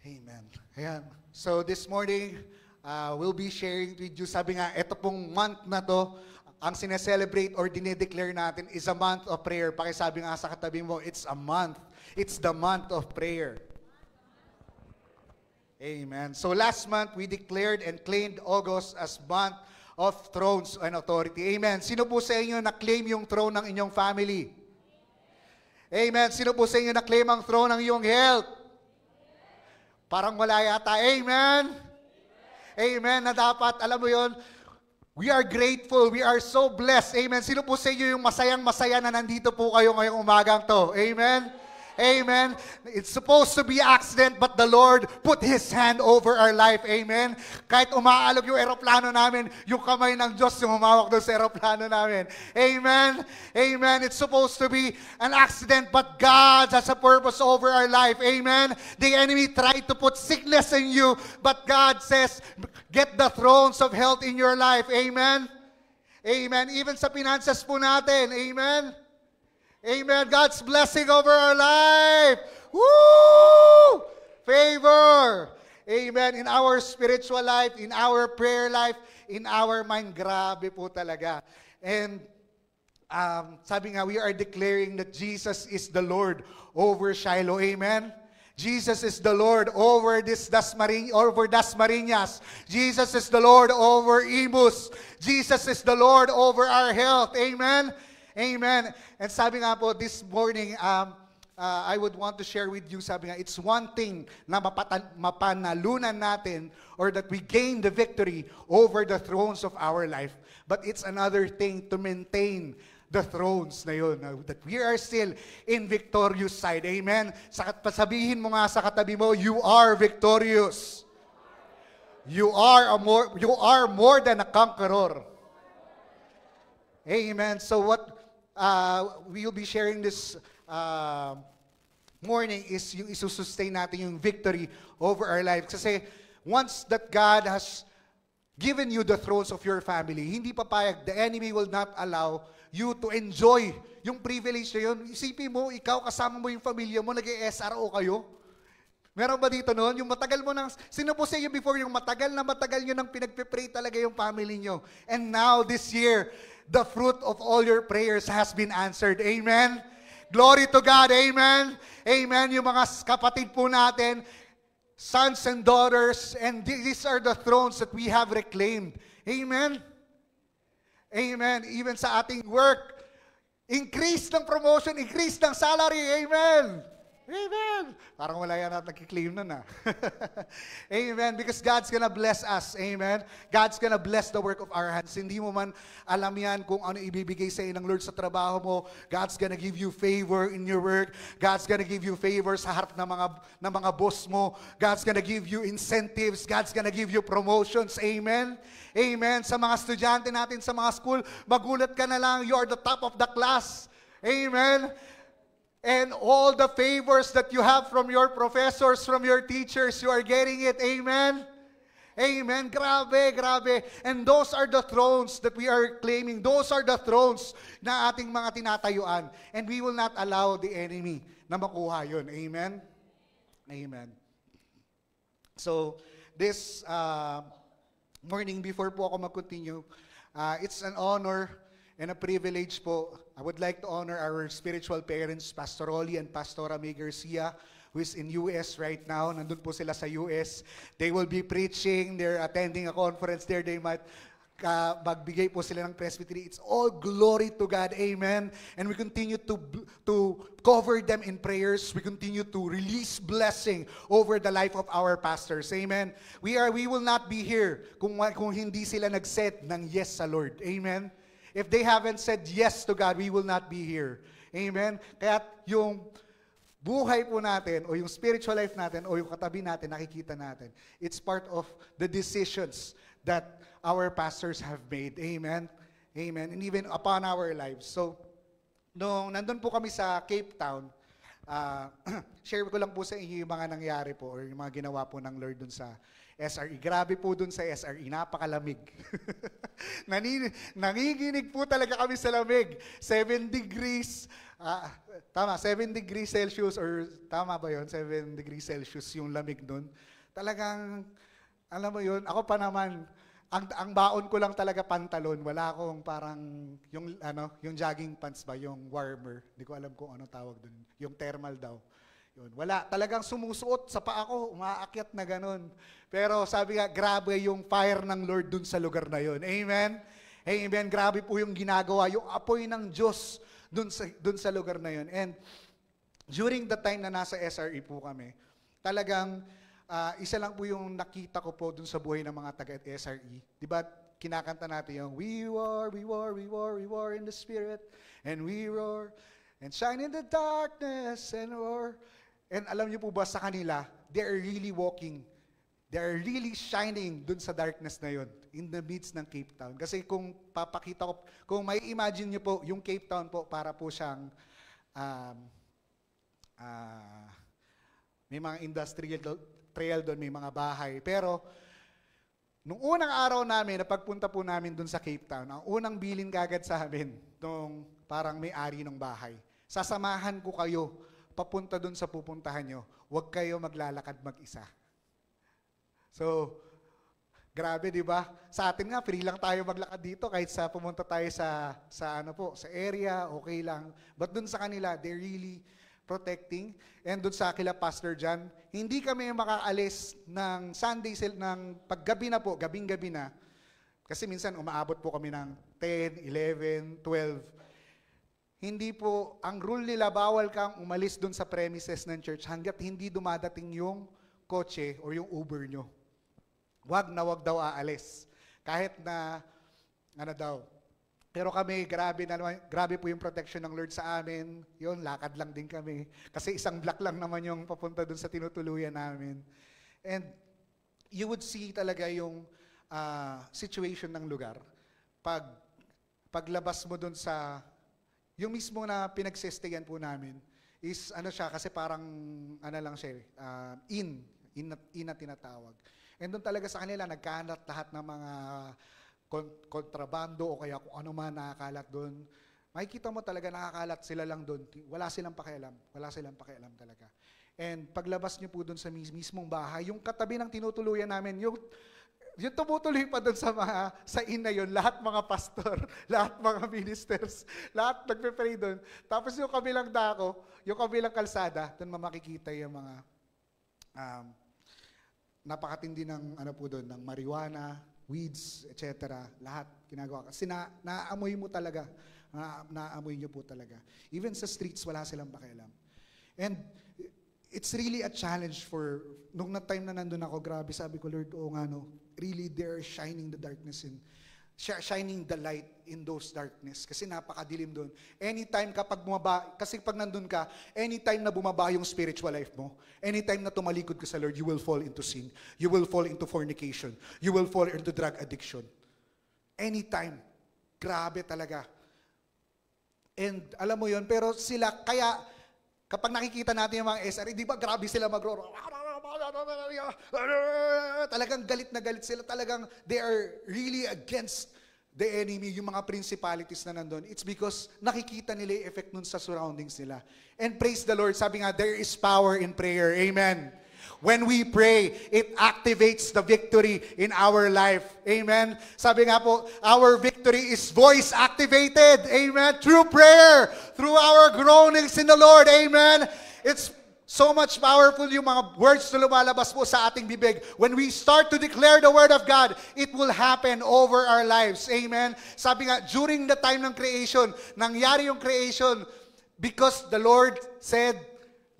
Amen. Ayan. So this morning, we'll be sharing with you. Sabi nga, ito pong month na to, ang sineselebrate or dinideclare natin is a month of prayer. Pakisabi nga sa katabi mo, it's a month. It's the month of prayer. Amen. So last month, we declared and claimed August as month of thrones and authority. Amen. Sino po sa inyo na-claim yung throne ng inyong family? Amen. Sino po sa inyo na-claim ang throne ng iyong health? Parang wala yata. Amen. Amen. Na dapat, alam mo yon, we are grateful. We are so blessed. Amen. Sino po sa inyo yung masayang-masaya na nandito po kayo ngayong umagang to? Amen. Amen. It's supposed to be accident, but the Lord put His hand over our life. Amen. Kahit umaalog yung eroplano namin, yung kamay ng Diyos yung humawak doon sa eroplano namin. Amen. Amen. It's supposed to be an accident, but God has a purpose over our life. Amen. The enemy tried to put sickness in you, but God says, get the thrones of health in your life. Amen. Amen. Even sa finances po natin. Amen. Amen. God's blessing over our life. Woo! Favor. Amen. In our spiritual life, in our prayer life, in our mind. Grabe po talaga. And sabi nga, we are declaring that Jesus is the Lord over Shiloh. Amen. Jesus is the Lord over Dasmariñas. Jesus is the Lord over Imus. Jesus is the Lord over our health. Amen. Amen. And sabi nga po, this morning, I would want to share with you, sabi nga, it's one thing na mapanalunan natin or that we gain the victory over the thrones of our life. But it's another thing to maintain the thrones na yun, that we are still in victorious side. Amen. Sabihin mo nga sa katabi mo, you are victorious. You are more than a conqueror. Amen. So what we'll be sharing this morning is yung isusustain natin yung victory over our lives. Kasi once that God has given you the thrones of your family, hindi papayag, the enemy will not allow you to enjoy yung privilege na yun. Isipin mo, ikaw kasama mo yung pamilya mo, nag-SRO kayo. Meron ba dito noon? Yung matagal mo nang, sino po sa iyo before yung matagal nyo nang pinagpipray talaga yung family nyo. And now, this year, the fruit of all your prayers has been answered. Amen? Glory to God. Amen? Amen. Yung mga kapatid po natin, sons and daughters, and these are the thrones that we have reclaimed. Amen? Amen. Even sa ating work, increase ng promotion, increase ng salary. Amen. Amen. Parang wala yan at nagkiklaim nun Amen. Because God's gonna bless us. Amen. God's gonna bless the work of our hands. Hindi mo man alam yan kung ano ibibigay sa iyo ng Lord sa trabaho mo. God's gonna give you favor in your work. God's gonna give you favor sa harap ng mga boss mo. God's gonna give you incentives. God's gonna give you promotions. Amen. Amen. Sa mga estudyante natin sa mga school, magulat ka na lang, you are the top of the class. Amen. And all the favors that you have from your professors, from your teachers, you are getting it. Amen? Amen. Grabe, grabe. And those are the thrones that we are claiming. Those are the thrones na ating mga tinatayuan. And we will not allow the enemy na makuha yun. Amen? Amen. So, this morning, before po ako mag-continue, it's an honor and a privilege po. I would like to honor our spiritual parents, Pastor Rolly and Pastora May Garcia, who is in US right now. Nandun po sila sa US. They will be preaching. They're attending a conference there. They might magbigay po sila ng presbytery. It's all glory to God. Amen. And we continue to cover them in prayers. We continue to release blessing over the life of our pastors. Amen. We will not be here kung hindi sila nag-set ng yes sa Lord. Amen. If they haven't said yes to God, we will not be here. Amen? Kaya yung buhay po natin, o yung spiritual life natin, o yung katabi natin, nakikita natin, it's part of the decisions that our pastors have made. Amen? Amen? And even upon our lives. So, nung nandun po kami sa Cape Town, share ko lang po sa inyo yung mga nangyari po or yung mga ginawa po ng Lord dun sa SRE. Grabe po dun sa SRE, napakalamig. Nanginginig po talaga kami sa lamig. 7 degrees, tama, 7 degrees Celsius or tama ba yun? 7 degrees Celsius yung lamig dun. Talagang, alam mo yun, ako pa naman, ang baon ko lang talaga pantalon. Wala akong parang yung jogging pants ba, yung warmer. Hindi ko alam kung ano tawag doon. Yung thermal daw. Yun. Wala. Talagang sumusuot sa paa ko, umaakyat na ganun. Pero sabi nga, grabe yung fire ng Lord dun sa lugar na yun. Amen? Amen. Grabe po yung ginagawa, yung apoy ng Diyos dun sa lugar na yun. And during the time na nasa SRE po kami, talagang isa lang po yung nakita ko po dun sa buhay ng mga taga-SRE. Di ba, kinakanta natin yung, we war in the spirit, and we roar, and shine in the darkness, and roar. And alam niyo po ba sa kanila, they are really walking, they are really shining dun sa darkness na yun, in the midst ng Cape Town. Kasi kung papakita ko, kung may imagine niyo po, yung Cape Town po, para po siyang, may mga industrial trail doon, may mga bahay. Pero, nung unang araw namin, na pagpunta po namin doon sa Cape Town, ang unang bilin kagad sa amin, nung parang may-ari ng bahay, sasamahan ko kayo, papunta doon sa pupuntahan nyo, huwag kayo maglalakad mag-isa. So, grabe, di ba? Sa atin nga, free lang tayo maglakad dito, kahit sa pumunta tayo sa area, okay lang. But doon sa kanila, they're really protecting. And doon sa kila Pastor John, hindi kami makaalis ng Sunday, ng paggabi na po, gabing-gabi na. Kasi minsan umaabot po kami ng 10, 11, 12. Hindi po, ang rule nila, bawal kang umalis doon sa premises ng church hanggat hindi dumadating yung kotse o yung Uber nyo. Wag daw aalis. Kahit na, pero kami, grabe po yung protection ng Lord sa amin. Yun, lakad lang din kami. Kasi isang block lang naman yung papunta dun sa tinutuluyan namin. And you would see talaga yung situation ng lugar. Paglabas mo dun sa, yung mismo na pinagsestayan po namin, is siya, kasi parang, lang siya, in na tinatawag. And doon talaga sa kanila, nagkalat lahat ng mga kontrabando o kaya kung ano man nakakalat doon. Makikita mo talaga nakakalat sila lang doon. Wala silang pakialam. Wala silang pakialam talaga. And paglabas niyo po doon sa mismong bahay, yung katabi ng tinutuluyan namin, yung tumutuloy pa doon sa ina yun, lahat mga pastor, lahat mga ministers, lahat nagpe-pray doon. Tapos yung kabilang dako, yung kabilang kalsada, doon makikita yung mga napakatindi ng po doon, ng marijuana, weeds, etc. Lahat ginagawa. Kasi naamoy mo talaga. Naamoy nyo po talaga. Even sa streets, wala silang pakialam. And it's really a challenge nung time na nandun ako, grabe, sabi ko, Lord, really they're shining the darkness shining the light in those darkness. Kasi napakadilim doon. Anytime kasi pag nandun ka, anytime na bumaba yung spiritual life mo, anytime na tumalikod ka sa Lord, you will fall into sin. You will fall into fornication. You will fall into drug addiction. Anytime. Grabe talaga. And alam mo yun, pero sila, kaya kapag nakikita natin yung mga SRE, di ba grabe sila magro talagang galit na galit sila. Talagang they are really against the enemy, yung mga principalities na nandun. It's because nakikita nila yung effect nun sa surroundings nila. And praise the Lord, sabi nga, there is power in prayer. Amen. When we pray, it activates the victory in our life. Amen. Sabi nga po, our victory is voice activated. Amen. Through prayer, through our groanings in the Lord. Amen. It's so much powerful yung mga words na lumalabas po sa ating bibig. When we start to declare the Word of God, it will happen over our lives. Amen? Sabi nga, during the time ng creation, nangyari yung creation because the Lord said,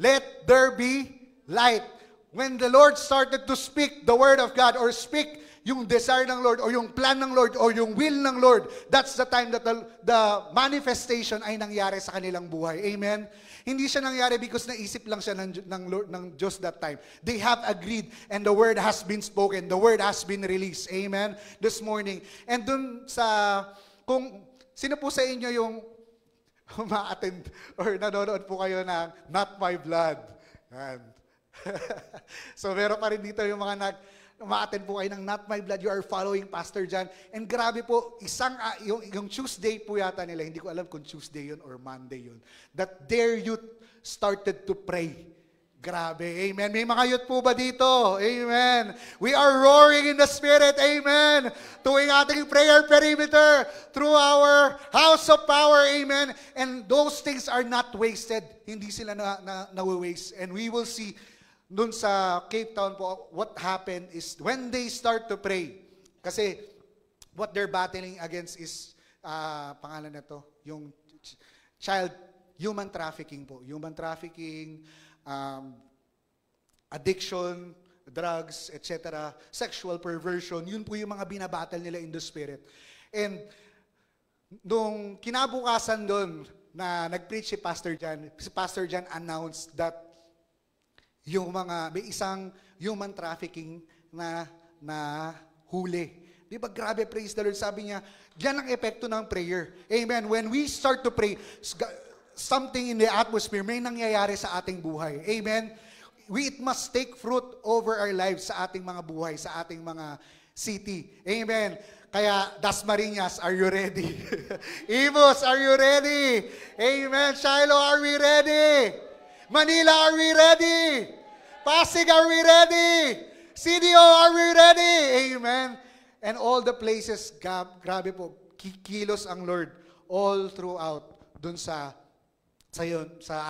let there be light. When the Lord started to speak the Word of God or speak yung desire ng Lord or yung plan ng Lord or yung will ng Lord, that's the time that the manifestation ay nangyari sa kanilang buhay. Amen? Hindi siya nangyari because naisip lang siya ng Diyos that time. They have agreed and the word has been spoken. The word has been released. Amen? This morning. And dun kung sino po sa inyo yung ma-attend or nanonood po kayo ng Not My Blood. Yan. So meron pa rin dito yung mga ma-attend po kayo ng Not My Blood. You are following Pastor John. And grabe po, yung Tuesday po yata nila, hindi ko alam kung Tuesday yun or Monday yun, that their youth started to pray. Grabe, amen. May mga youth po ba dito? Amen. We are roaring in the Spirit, amen. Tuwing ating prayer perimeter through our house of power, amen. And those things are not wasted. Hindi sila na-waste. And we will see dun sa Cape Town po, what happened is when they start to pray, kasi what they're battling against is, pangalan na to, yung human trafficking po. Human trafficking, addiction, drugs, etc., sexual perversion, yun po yung mga binabattle nila in the Spirit. And nung kinabukasan doon na nag-preach si Pastor John announced that may isang human trafficking na huli. Di ba grabe, praise the Lord, sabi niya, yan ang epekto ng prayer. Amen. When we start to pray, something in the atmosphere, may nangyayari sa ating buhay. Amen? It must take fruit over our lives sa ating mga buhay, sa ating mga city. Amen? Kaya, Dasmariñas, are you ready? Imus, are you ready? Amen? Shiloh, are we ready? Manila, are we ready? Pasig, are we ready? CDO, are we ready? Amen? And all the places, grabe po, kikilos ang Lord all throughout dun sa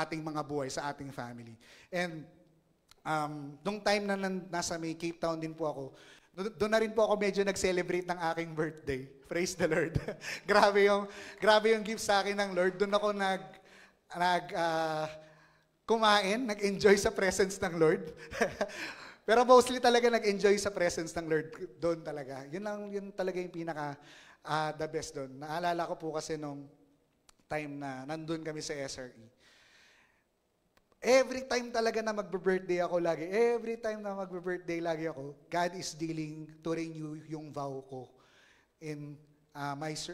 ating mga buhay, sa ating family. And nung time na nasa may Cape Town din po ako, doon na rin po ako medyo nag-celebrate ng aking birthday. Praise the Lord. grabe yung gift sa akin ng Lord. Doon ako kumain, nag-enjoy sa presence ng Lord. Pero mostly talaga nag-enjoy sa presence ng Lord doon talaga. Yun talaga yung pinaka the best doon. Naalala ko po kasi nung time na nandun kami sa SRE. Every time talaga na magbe-birthday ako lagi, God is dealing to renew yung vow ko in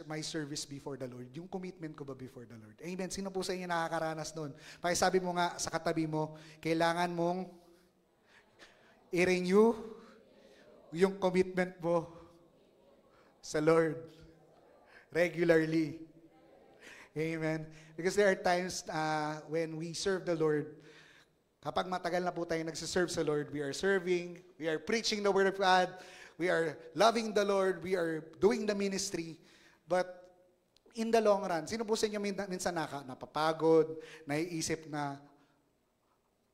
my service before the Lord. Yung commitment ko ba before the Lord. Amen. Sino po sa inyo nakakaranas nun? Pakisabi mo nga sa katabi mo, kailangan mong i-renew yung commitment mo sa Lord regularly. Amen. Because there are times when we serve the Lord, kapag matagal na po tayo nagsiserve sa Lord, we are serving, we are preaching the Word of God, we are loving the Lord, we are doing the ministry, but in the long run, sino po sa inyo minsan napapagod, naiisip na,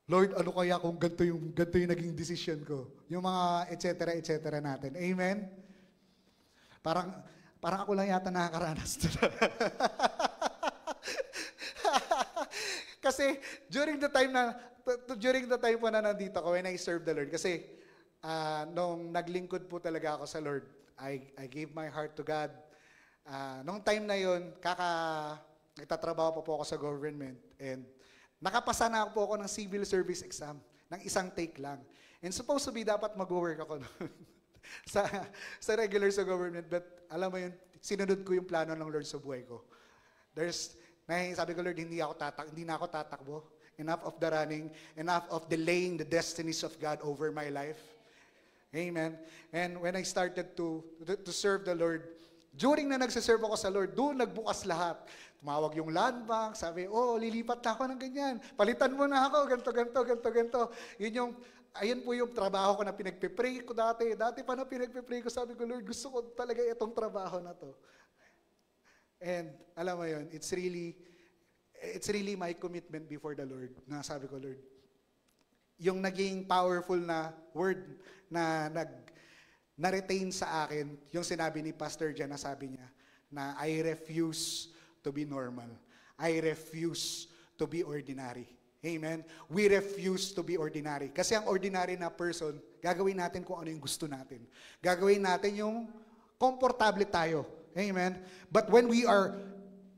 Lord, ano kaya kung ganito yung naging decision ko? Yung mga etc. natin. Amen? Parang ako lang yata nakakaranas. Kasi during the time po na nandito ako, when I serve the Lord, kasi nung naglingkod po talaga ako sa Lord, I gave my heart to God. Nung time na yun, nagtatrabaho po ako sa government, and nakapasa na po ako ng civil service exam, ng isang take lang. And supposed to be dapat mag-work ako noon sa regular sa government, but alam mo yun, sinunod ko yung plano ng Lord sa buhay ko. Sabi ko, Lord, hindi na ako tatakbo. Enough of the running, enough of delaying the destinies of God over my life. Amen. And when I started to serve the Lord, during na nagsiserve ako sa Lord, doon nagbukas lahat. Tumawag yung land bank, sabi, lilipat na ako ng ganyan. Palitan mo na ako, ganito. Ayun po yung trabaho ko na pinagpipray ko dati. Dati pa na pinagpipray ko, sabi ko, Lord, gusto ko talaga itong trabaho na to. And alam mo yun, it's really my commitment before the Lord. Na sabi ko, Lord, yung naging powerful na word na na-retain sa akin, yung sinabi ni Pastor Jan, na sabi niya, na I refuse to be normal. I refuse to be ordinary. Amen? We refuse to be ordinary. Kasi ang ordinary na person, gagawin natin kung ano yung gusto natin. Gagawin natin yung komportable tayo. Amen? But when we are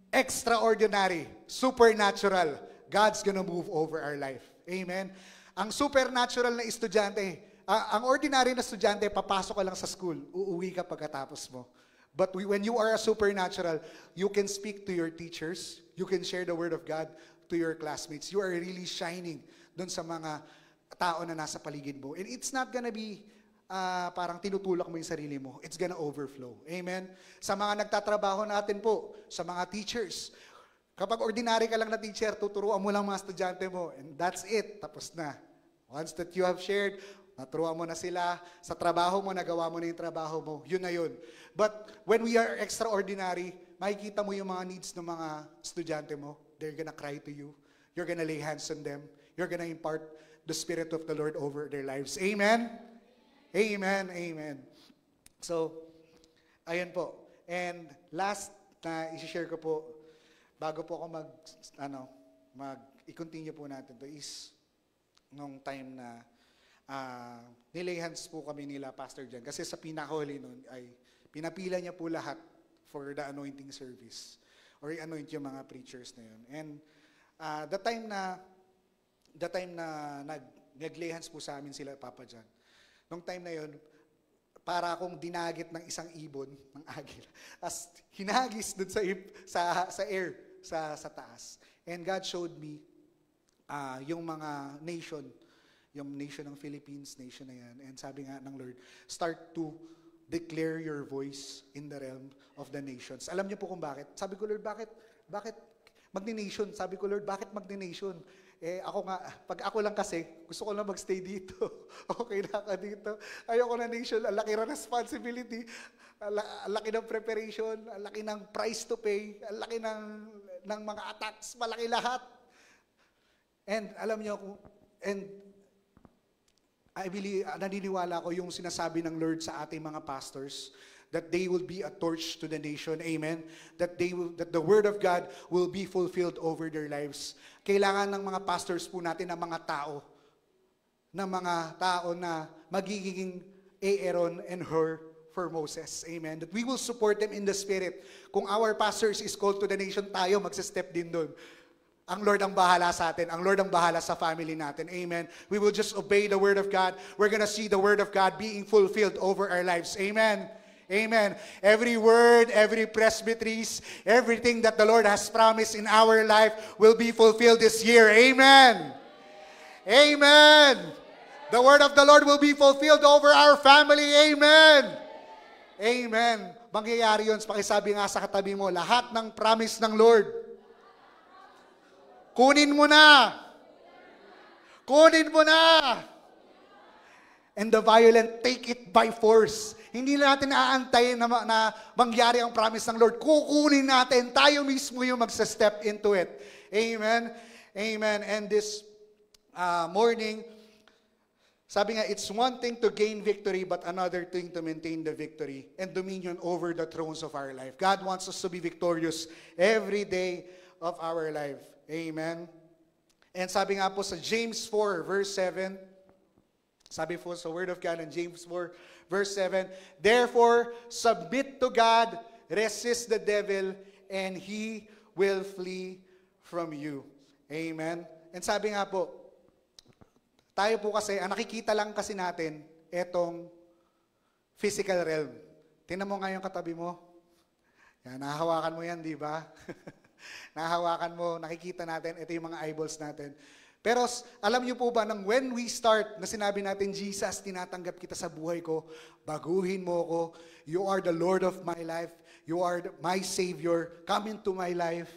extraordinary, supernatural, God's gonna move over our life. Amen? Ang supernatural na estudyante, ang ordinary na estudyante, papasok ka lang sa school, uuwi ka pagkatapos mo. But when you are a supernatural, you can speak to your teachers, you can share the word of God to your classmates. You are really shining doon sa mga tao na nasa paligid mo. And it's not gonna be parang tinutulak mo yung sarili mo. It's gonna overflow. Amen? Sa mga nagtatrabaho natin po, sa mga teachers, kapag ordinary ka lang na teacher, tuturuan mo lang mga estudyante mo. And that's it. Tapos na. Once that you have shared, naturuan mo na sila, sa trabaho mo, nagawa mo na yung trabaho mo, yun na yun. But when we are extraordinary, makikita mo yung mga needs ng mga estudyante mo. They're gonna cry to you. You're gonna lay hands on them. You're gonna impart the Spirit of the Lord over their lives. Amen? Amen, amen. So, ayun po. And last na i-share ko po, bago po ako i-continue po natin to is, nung time na nilay hands po kami nila, Pastor Jan. Kasi sa pinakahuli nun ay pinapila niya po lahat for the anointing service. Or i-anoint yung mga preachers na yun. And the time na nag-lay hands po sa amin sila, Papa Jan, nung time na yun, para akong dinagit ng isang ibon, ng agila. As hinagis dun sa air, sa taas. And God showed me yung mga nation, yung nation ng Philippines, nation na yan. And sabi nga ng Lord, start to declare your voice in the realm of the nations. Alam niyo po kung bakit? Sabi ko, Lord, bakit magni-nation? Sabi ko, Lord, bakit magni-nation? Ako nga, pag ako lang kasi, gusto ko lang magstay dito. Okay na ka dito. Ayoko na nation, ang laki ng responsibility, ang laki ng preparation, ang laki ng price to pay, ang laki ng mga attacks, malaki lahat. And alam niyo, I believe, naniniwala ko yung sinasabi ng Lord sa ating mga pastors, that they will be a torch to the nation. Amen. That the word of God will be fulfilled over their lives. Kailangan ng mga pastors po natin ng mga tao na magiging Aaron and Hur for Moses. Amen. That we will support them in the Spirit. Kung our pastors is called to the nation, tayo magsa-step din doon. Ang Lord ang bahala sa atin. Ang Lord ang bahala sa family natin. Amen. We will just obey the word of God. We're gonna see the word of God being fulfilled over our lives. Amen. Amen. Every word, every presbyteries, everything that the Lord has promised in our life will be fulfilled this year. Amen. Amen. The word of the Lord will be fulfilled over our family. Amen. Amen. Mangyayari yun. Pakisabi nga sa katabi mo, lahat ng promise ng Lord, kunin mo na. Kunin mo na. And the violent take it by force. Hindi natin aantayin na mangyari ang promise ng Lord. Kukunin natin. Tayo mismo yung magsa-step into it. Amen. Amen. And this morning, sabi nga, it's one thing to gain victory, but another thing to maintain the victory and dominion over the thrones of our life. God wants us to be victorious every day of our life. Amen. And sabi nga po sa James 4 verse 7, sabi po sa Word of God in James 4 verse 7, therefore submit to God, resist the devil, and he will flee from you. Amen. And sabi nga po, tayo po kasi, ang nakikita lang kasi natin, etong physical realm. Tingnan mo nga yung katabi mo. Yan, nahahawakan mo yan, di ba? Nahahawakan mo, nakikita natin, ito yung mga eyeballs natin. Pero alam niyo po ba, nang when we start, na sinabi natin, Jesus, tinatanggap kita sa buhay ko, baguhin mo ko, you are the Lord of my life, you are my Savior, come into my life.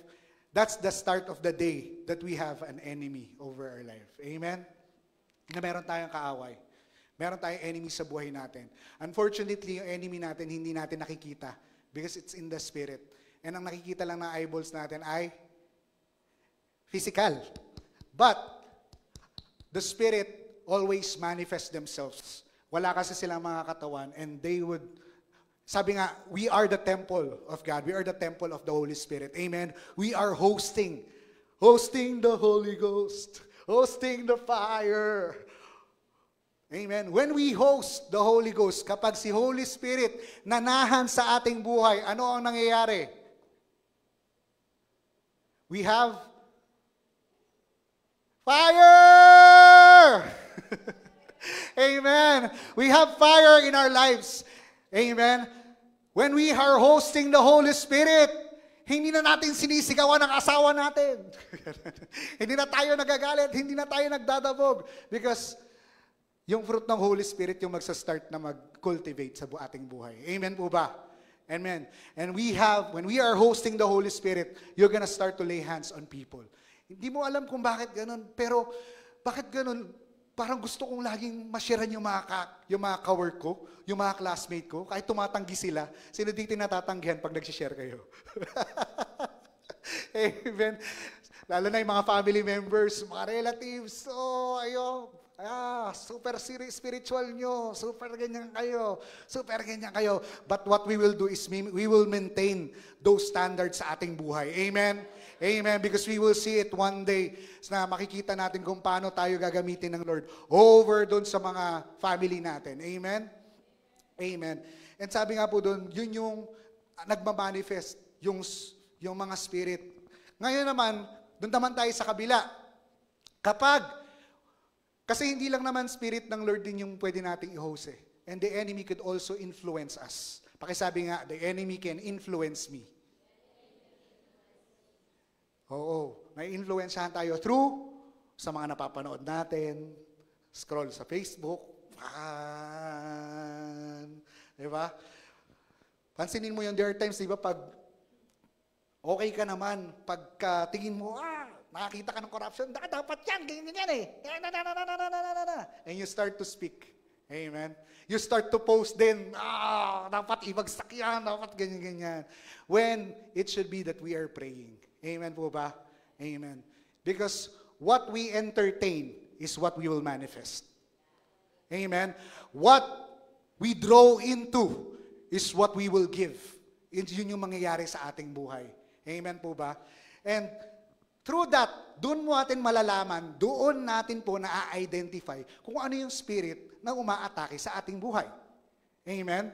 That's the start of the day that we have an enemy over our life. Amen? Na meron tayong kaaway. Meron tayong enemy sa buhay natin. Unfortunately, yung enemy natin, hindi natin nakikita because it's in the spirit. And ang nakikita lang ng eyeballs natin ay physical. But the spirit always manifests themselves. Wala kasi silang mga katawan and they would, sabi nga, we are the temple of God. We are the temple of the Holy Spirit. Amen? We are hosting the Holy Ghost. Hosting the fire. Amen. When we host the Holy Ghost, kapag si Holy Spirit nanahan sa ating buhay, ano ang nangyayari? We have fire! Amen. We have fire in our lives. Amen. When we are hosting the Holy Spirit, hindi na natin sinisigawan ang asawa natin. Hindi na tayo nagagalit, hindi na tayo nagdadabog. Because yung fruit ng Holy Spirit yung magsa-start na mag-cultivate sa ating buhay. Amen po ba? Amen. And when we are hosting the Holy Spirit, you're gonna start to lay hands on people. Hindi mo alam kung bakit ganun, pero bakit ganun? Parang gusto kong laging ma-sharean yung mga ka-work ko, yung mga classmate ko, kahit tumatanggi sila, sino dito natatanggihan pag nag-share kayo? Amen. Lalo na yung mga family members, mga relatives, super spiritual nyo, super ganyan kayo. But what we will do is we will maintain those standards sa ating buhay. Amen? Amen. Because we will see it one day na makikita natin kung paano tayo gagamitin ng Lord over doon sa mga family natin. Amen? Amen. And sabi nga po doon, yun yung nagmamanifest, yung mga spirit. Ngayon naman, doon naman tayo sa kabila. Kasi hindi lang naman spirit ng Lord din yung pwede nating i-host eh. And the enemy could also influence us. Pakisabi nga, the enemy can influence me. Oo, may influensyahan tayo through sa mga napapanood natin, scroll sa Facebook, di ba? Pansinin mo yun, there are times, di ba, pag okay ka naman, pagka tingin mo, nakakita ka ng corruption, dapat yan, ganyan eh. And you start to speak. Amen. You start to post din, dapat ibagsak yan, dapat ganyan. When it should be that we are praying. Amen po ba? Amen. Because what we entertain is what we will manifest. Amen. What we draw into is what we will give. Yun yung mangyayari sa ating buhay. Amen po ba? And through that, doon mo natin malalaman, doon natin po na-identify kung ano yung spirit na umaatake sa ating buhay. Amen?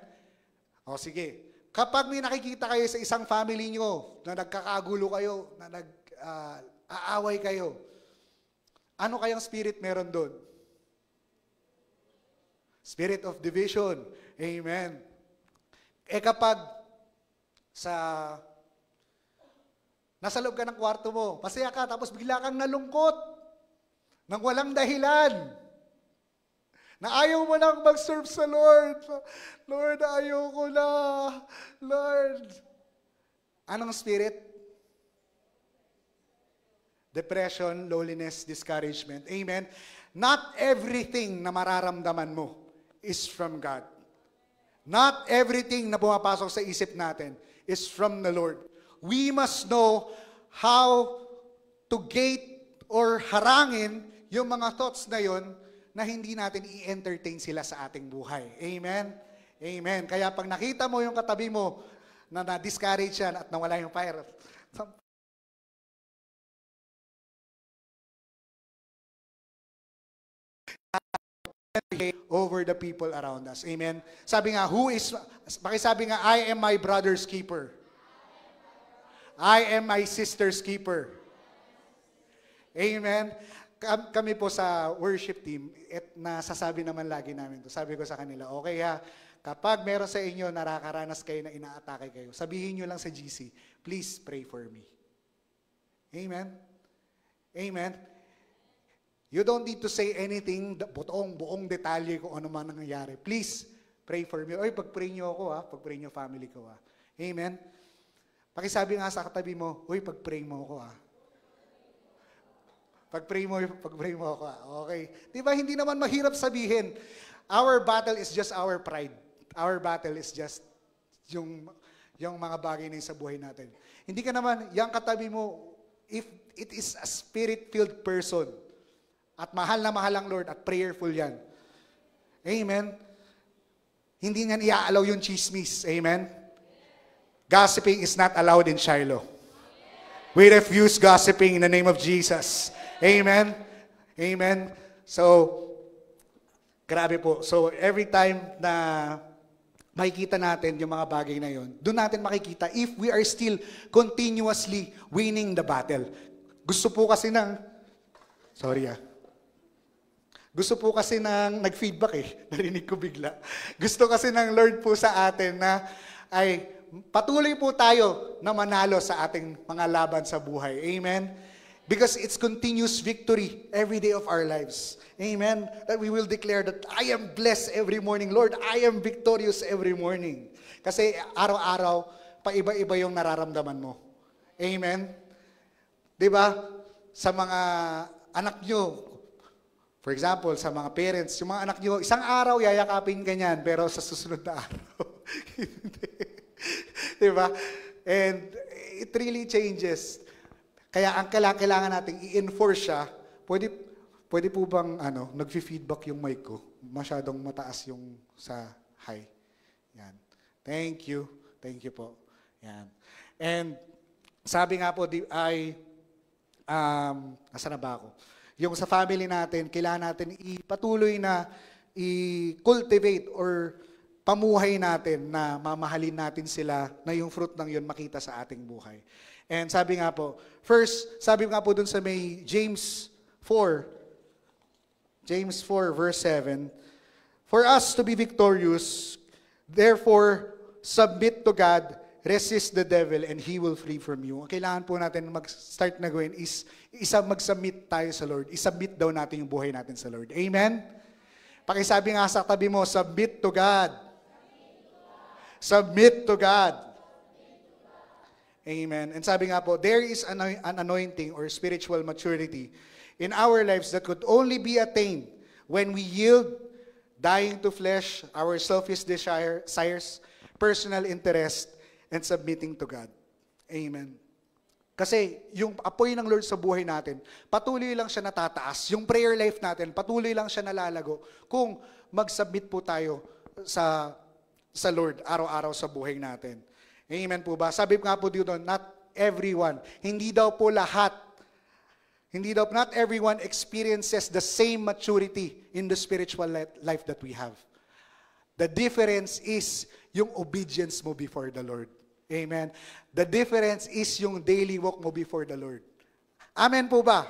O sige, kapag may nakikita kayo sa isang family nyo na nagkakagulo kayo, na nag-aaway kayo, ano kayang spirit meron doon? Spirit of division. Amen. Kapag nasa loob ka ng kwarto mo, masaya ka, tapos bigla kang nalungkot, nang walang dahilan, na ayaw mo nang mag-serve sa Lord. Lord, ayaw ko na. Lord. Anong spirit? Depression, loneliness, discouragement. Amen. Not everything na mararamdaman mo is from God. Not everything na pumapasok sa isip natin is from the Lord. We must know how to gate or harangin yung mga thoughts na yon na hindi natin i-entertain sila sa ating buhay. Amen? Amen. Kaya pag nakita mo yung katabi mo na na-discourage yan at nawala yung fire, over the people around us. Amen? Sabi nga, pakisabi nga, I am my brother's keeper. I am my sister's keeper. Amen? Kami po sa worship team, nasasabi naman lagi namin to. Sabi ko sa kanila, okay ha, kapag meron sa inyo nakakaranas kayo na inaatake kayo, sabihin nyo lang sa GC, please pray for me. Amen? Amen? You don't need to say anything, buong detalye kung ano man nangyayari. Please, pray for me. Oy, pag-pray nyo ako ha, pag-pray nyo family ko ha. Amen? Pakisabi nga sa katabi mo, uy, pag-pray mo ako ha. Pag-pray mo ako. Okay. Di ba, hindi naman mahirap sabihin. Our battle is just our pride. Our battle is just yung mga bagay na sa buhay natin. Hindi ka naman, yung katabi mo, if it is a spirit-filled person, at mahal na mahal ang Lord, at prayerful yan. Amen? Hindi nga iaalaw yung chismis. Amen? Gossiping is not allowed in Shiloh. We refuse gossiping in the name of Jesus. Amen? Amen? So, grabe po. So, every time na makikita natin yung mga bagay na yun, doon natin makikita if we are still continuously winning the battle. Gusto po kasi nag-feedback narinig ko bigla. Gusto kasi ng Lord po sa atin na ay patuloy po tayo na manalo sa ating mga laban sa buhay. Amen? Because it's continuous victory every day of our lives. Amen? That we will declare that I am blessed every morning. Lord, I am victorious every morning. Kasi araw-araw, paiba-iba yung nararamdaman mo. Amen? Diba? Sa mga anak nyo, for example, sa mga parents, yung mga anak nyo, isang araw yayakapin ka niyan, pero sa susunod na araw, hindi. Diba? And it really changes. Kaya ang kailangan natin i-enforce siya, pwede po bang nag-feedback yung mic ko? Masyadong mataas yung sa high. Yan. Thank you. Thank you po. Yan. And sabi nga po, nasa na ba ako? Yung sa family natin, kailangan natin ipatuloy na i-cultivate or pamuhay natin na mamahalin natin sila na yung fruit ng yun makita sa ating buhay. And sabi nga po, sabi nga po dun sa may James 4 verse 7, for us to be victorious, therefore submit to God, resist the devil, and he will flee from you. Ang kailangan po natin mag-start na gawin is mag-submit tayo sa Lord. I-submit daw natin yung buhay natin sa Lord. Amen? Pakisabi nga sa tabi mo, submit to God. Submit to God. Amen. And sabi nga po, there is an anointing or spiritual maturity in our lives that could only be attained when we yield, dying to flesh, our selfish desires, personal interest, and submitting to God. Amen. Kasi yung apoy ng Lord sa buhay natin, patuloy lang siya natataas. Yung prayer life natin, patuloy lang siya nalalago kung mag-submit po tayo sa Lord araw-araw sa buhay natin. Amen po ba? Sabi nga po dito, not everyone. Hindi daw po lahat. Not everyone experiences the same maturity in the spiritual life that we have. The difference is yung obedience mo before the Lord. Amen. The difference is yung daily walk mo before the Lord. Amen po ba?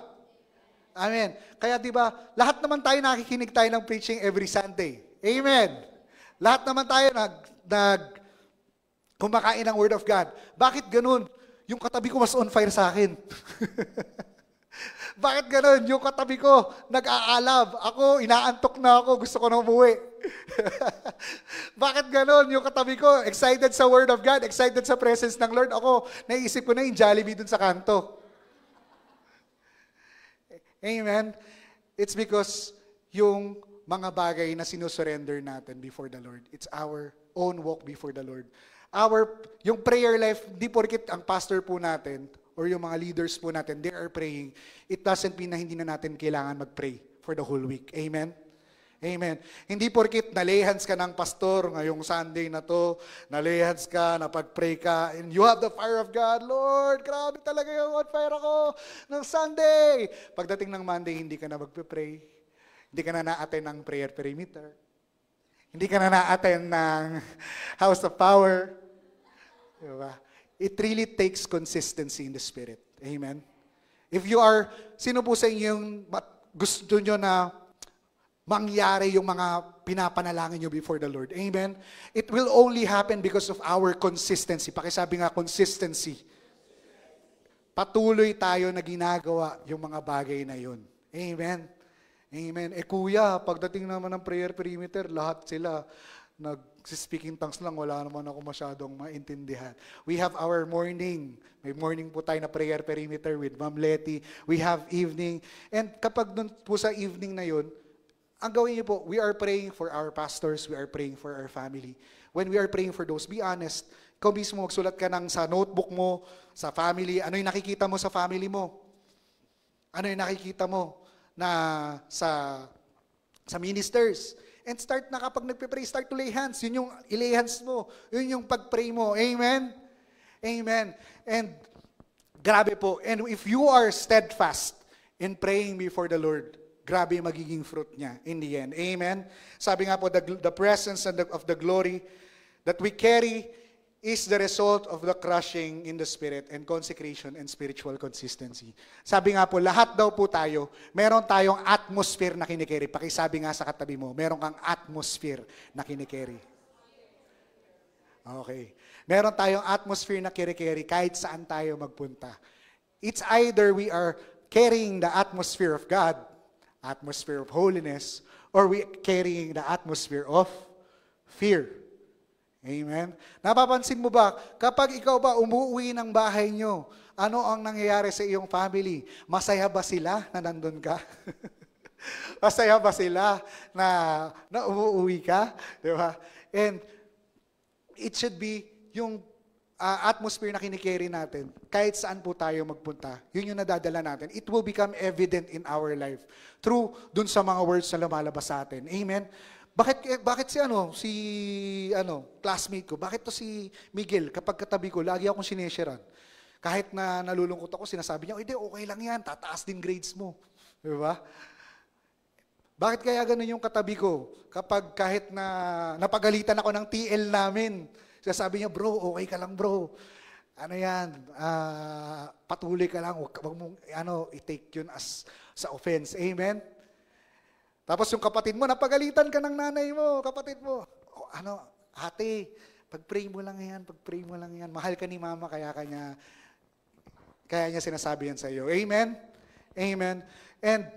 Amen. Kaya di ba, lahat naman tayo nakikinig tayo ng preaching every Sunday. Amen. Lahat naman tayo kumakain ng Word of God. Bakit ganun? Yung katabi ko mas on fire sa akin. Bakit ganun? Yung katabi ko nag-aalab. Ako, inaantok na ako. Gusto ko na umuwi. Bakit ganun? Yung katabi ko, excited sa Word of God, excited sa presence ng Lord. Ako, naisip ko na yung Jollibee dun sa kanto. Amen? It's because yung mga bagay na sinusurrender natin before the Lord, it's our own walk before the Lord. Yung prayer life, di porkit ang pastor po natin or yung mga leaders po natin, they are praying, it doesn't mean na hindi na natin kailangan mag-pray for the whole week. Amen? Amen. Hindi porkit nalayhans ka ng pastor ngayong Sunday na to, nalayhans ka, napag-pray ka, and you have the fire of God. Lord, grabe talaga yung on fire ako ng Sunday. Pagdating ng Monday, hindi ka na mag-pray. Hindi ka na na-attend ng prayer perimeter. Hindi ka na na-attend ng House of Power. Diba? It really takes consistency in the Spirit. Amen? Sino po sa inyo yung gusto nyo na mangyari yung mga pinapanalangin nyo before the Lord? Amen? It will only happen because of our consistency. Pakisabi nga, consistency. Patuloy tayo na ginagawa yung mga bagay na yun. Amen? Amen. Kuya, pagdating naman ng prayer perimeter, lahat sila nag-speaking tongues lang, wala naman ako masyadong maintindihan. We have our morning. May morning po tayo na prayer perimeter with Ma'am Letty. We have evening. And kapag dun po sa evening na yun, ang gawin niyo po, we are praying for our pastors, we are praying for our family. When we are praying for those, be honest. Ikaw mismo, magsulat ka sa notebook mo, sa family, ano yung nakikita mo sa family mo? Ano yung nakikita mo na sa ministers? And start na kapag nagpe-pray, start to lay hands. Yun yung ilay hands mo. Yun yung pag-pray mo. Amen? Amen. And grabe po. And if you are steadfast in praying before the Lord, grabe yung magiging fruit niya in the end. Amen? Sabi nga po, the presence of the glory that we carry is the result of the crushing in the Spirit and consecration and spiritual consistency. Sabi nga po, lahat daw po tayo, meron tayong atmosphere na kinikerry. Pakisabi nga sa katabi mo, meron kang atmosphere na kinikerry. Okay. Meron tayong atmosphere na kiri-carry kahit saan tayo magpunta. It's either we are carrying the atmosphere of God, atmosphere of holiness, or we carrying the atmosphere of fear. Amen? Napapansin mo ba, kapag ikaw ba umuwi ng bahay nyo, ano ang nangyayari sa iyong family? Masaya ba sila na nandun ka? Masaya ba sila na umuwi ka? Di ba? And it should be yung atmosphere na kinikerry natin, kahit saan po tayo magpunta, yun yung nadadala natin. It will become evident in our life through dun sa mga words na lumalabas sa atin. Amen? Bakit si classmate ko, bakit to si Miguel, kapag katabi ko, lagi akong sinesheran. Kahit na nalulungkot ako, sinasabi niya, hindi, okay lang yan, tataas din grades mo. Di ba? Bakit kaya ganun yung katabi ko? Kapag kahit na napagalitan ako ng TL namin, sabi niya, bro, okay ka lang bro. Ano yan, patuloy ka lang, wag mong i-take yun as sa offense. Amen? Tapos yung kapatid mo, napagalitan ka ng nanay mo, kapatid mo. Ate, pag-pray mo lang yan, pag-pray mo lang yan. Mahal ka ni mama, kaya niya sinasabi yan sa iyo. Amen? Amen? And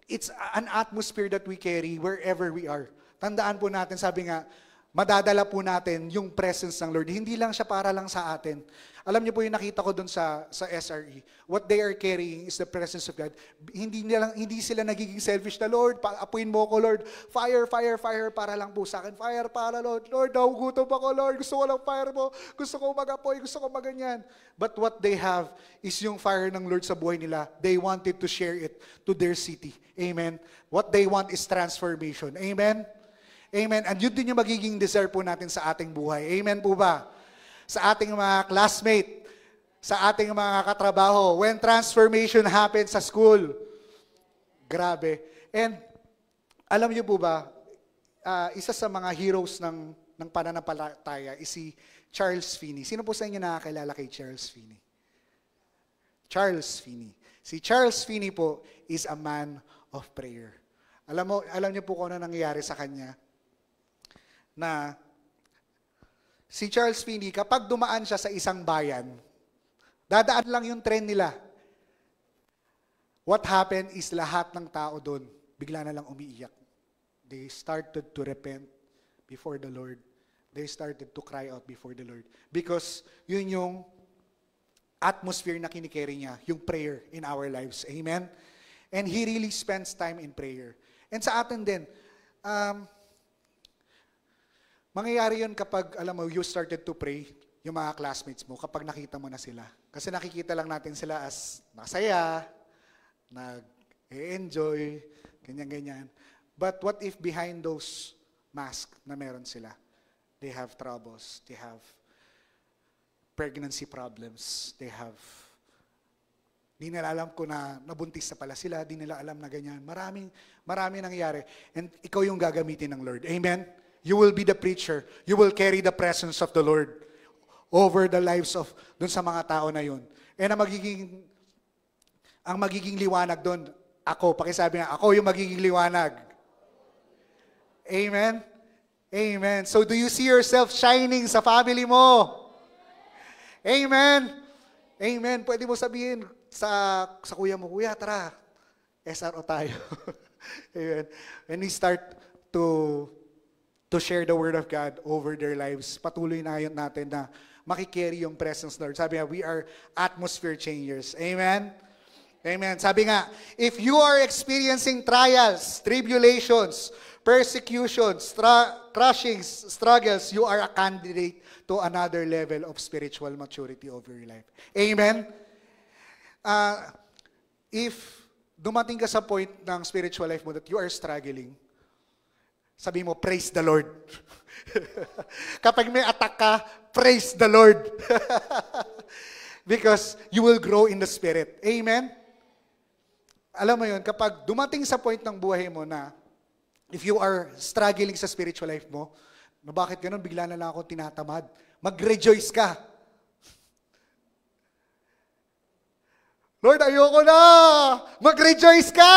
it's an atmosphere that we carry wherever we are. Tandaan po natin, sabi nga, madadala po natin yung presence ng Lord. Hindi lang siya para lang sa atin. Alam niyo po yung nakita ko dun sa SRE. What they are carrying is the presence of God. Hindi sila nagiging selfish na, Lord, apuin mo ko, Lord. Fire, fire, fire para lang po sa akin. Fire para, Lord. Lord, nahugutom ako, Lord. Gusto ko lang fire mo. Gusto ko mag-apoy. Gusto ko maganyan. But what they have is yung fire ng Lord sa buhay nila. They wanted to share it to their city. Amen. What they want is transformation. Amen. Amen. And yun din yung magiging desire po natin sa ating buhay. Amen po ba? Sa ating mga classmate, sa ating mga katrabaho, when transformation happens sa school, grabe. And alam niyo po ba, isa sa mga heroes ng pananampalataya is si Charles Finney. Sino po sa inyo nakakilala kay Charles Finney? Charles Finney. Si Charles Finney po is a man of prayer. Alam niyo po kung ano nangyayari sa kanya? Na si Charles Finney, kapag dumaan siya sa isang bayan, dadaan lang yung tren nila. What happened is lahat ng tao doon, bigla na lang umiiyak. They started to repent before the Lord. They started to cry out before the Lord. Because yun yung atmosphere na kinikerry niya, yung prayer in our lives. Amen? And he really spends time in prayer. And sa atin din, mangyayari yun kapag, alam mo, you started to pray, yung mga classmates mo, kapag nakita mo na sila. Kasi nakikita lang natin sila as masaya, nag-enjoy, ganyan-ganyan. But what if behind those masks na meron sila, they have troubles, they have pregnancy problems, they have, di nila alam ko na nabuntis na pala sila, di nila alam na ganyan. Maraming nangyayari. And ikaw yung gagamitin ng Lord. Amen? You will be the preacher. You will carry the presence of the Lord over the lives of dun sa mga tao na yun. And ang magiging liwanag dun, ako. Pakisabi nga, ako yung magiging liwanag. Amen? Amen. So do you see yourself shining sa family mo? Amen? Amen. Pwede mo sabihin sa kuya mo, kuya, tara, SRO tayo. Amen. And we start to share the Word of God over their lives. Patuloy na yun natin na makikerry yung presence Lord. Sabi nga, we are atmosphere changers. Amen? Amen. Sabi nga, if you are experiencing trials, tribulations, persecutions, crushings, struggles, you are a candidate to another level of spiritual maturity over your life. Amen? If dumating ka sa point ng spiritual life mo that you are struggling, sabi mo, praise the Lord. Kapag may attack ka, praise the Lord. Because you will grow in the Spirit. Amen? Alam mo yun, kapag dumating sa point ng buhay mo na if you are struggling sa spiritual life mo, na bakit ganun, bigla na lang ako tinatamad. Mag-rejoice ka. Lord, ayoko na! Mag-rejoice ka!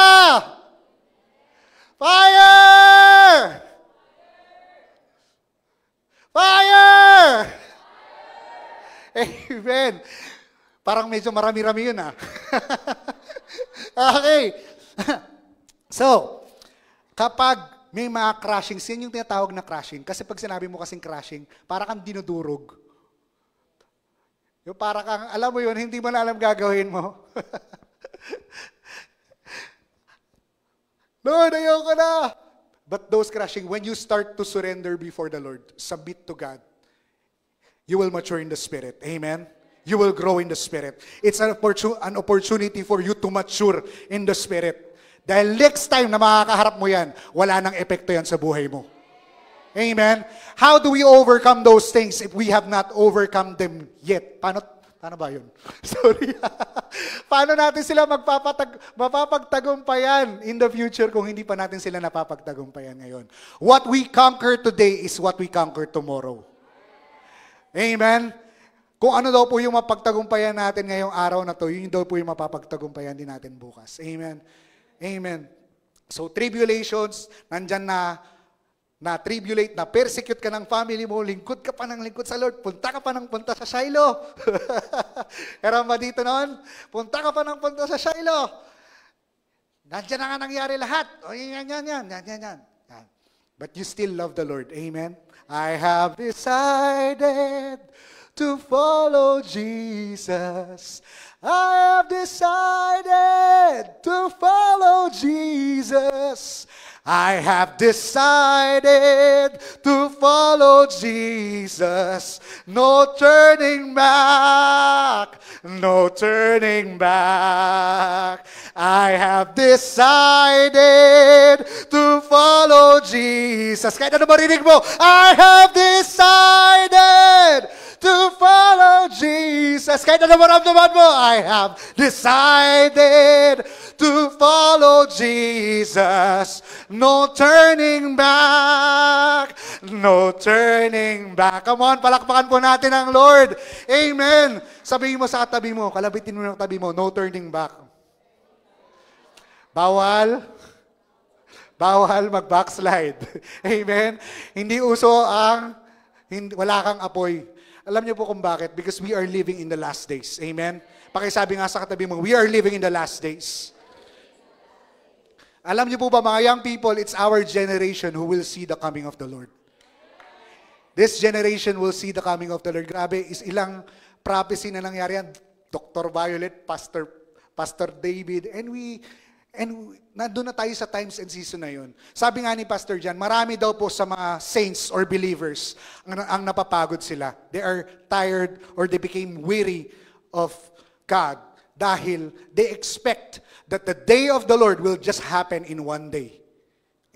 Fire! Fire! Amen. Parang medyo marami-rami yun, Okay. So, kapag may mga crashing, yan yung tinatawag na crashing. Kasi pag sinabi mo kasing crashing, para kang dinudurog. Yung para kang, alam mo yun, hindi mo na alam gagawin mo. Lord, ayoko na. But those crashing, when you start to surrender before the Lord, submit to God, you will mature in the Spirit. Amen? You will grow in the Spirit. It's an opportunity for you to mature in the Spirit. Dahil next time na makakaharap mo yan, wala nang epekto yan sa buhay mo. Amen? How do we overcome those things if we have not overcome them yet? Paano ba yun? Sorry. Paano natin sila mapapagtagumpayan in the future kung hindi pa natin sila napapagtagumpayan ngayon? What we conquer today is what we conquer tomorrow. Amen? Kung ano daw po yung mapagtagumpayan natin ngayong araw na to, yun daw po yung mapapagtagumpayan din natin bukas. Amen? Amen. So tribulations, nandyan na-tribulate, na-persecute ka ng family mo, lingkod ka pa ng lingkod sa Lord, punta ka pa ng punta sa Shiloh. Eram ba dito noon? Punta ka pa ng punta sa Shiloh. Nandyan na nga nangyari lahat. O yan. But you still love the Lord. Amen? I have decided to follow Jesus. I have decided to follow Jesus. I have decided to follow Jesus. No turning back, no turning back. I have decided to follow Jesus. Kahit ano marinig mo, I have decided to follow Jesus. Kahit ano maramdaman mo, I have decided to follow Jesus. No turning back. No turning back. Come on, palakpakan po natin ang Lord. Amen. Sabihin mo sa katabi mo, kalabitin mo ng tabi mo, no turning back. Bawal mag-backslide. Amen. Hindi uso wala kang apoy. Alam niyo po kung bakit? Because we are living in the last days. Amen? Pakisabi nga sa katabi mo, we are living in the last days. Alam niyo po ba, mga young people, it's our generation who will see the coming of the Lord. This generation will see the coming of the Lord. Grabe, ilang prophecy na nangyari yan. Dr. Violet, Pastor David, and nandun na tayo sa times and season na yun. Sabi nga ni Pastor John, marami daw po sa mga saints or believers ang napapagod sila. They are tired or they became weary of God dahil they expect that the day of the Lord will just happen in one day.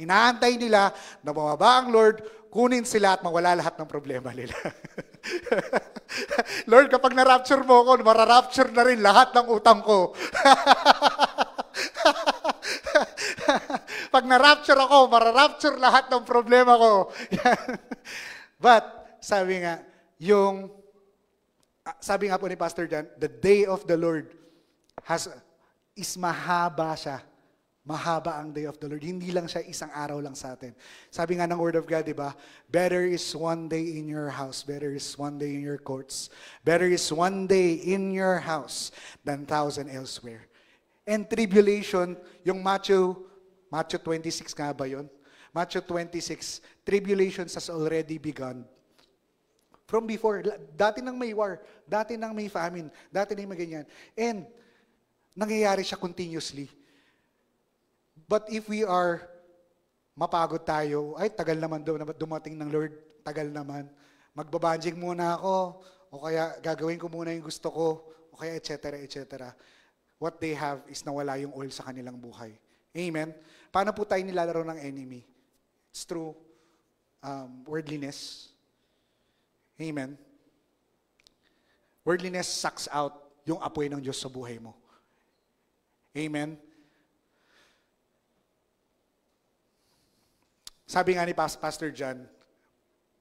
Inaantay nila na bumaba ang Lord, kunin sila at mawala lahat ng problema nila. Lord, kapag na-rapture mo ako, mara-rapture na rin lahat ng utang ko. Pag na-rapture ako, mara-rapture lahat ng problema ko. But, sabi nga po ni Pastor John, the day of the Lord is mahaba siya. Mahaba ang day of the Lord. Hindi lang siya isang araw lang sa atin. Sabi nga ng Word of God, di ba? Better is one day in your house. Better is one day in your courts. Better is one day in your house than 1,000 elsewhere. And tribulation, yung Matthew 26 nga ba yun? Matthew 26, tribulations has already begun. From before, dati nang may war, dati nang may famine, dati nang may ganyan. And nangyayari siya continuously. But if we are mapagod tayo, ay tagal naman dumating ng Lord, tagal naman. Magbabanjing muna ako, o kaya gagawin ko muna yung gusto ko, o kaya etc. What they have is nawala yung oil sa kanilang buhay. Amen? Paano po tayo nilalaro ng enemy? It's through worldliness. Amen? Worldliness sucks out yung apoy ng Diyos sa buhay mo. Amen? Sabi nga ni Pastor John,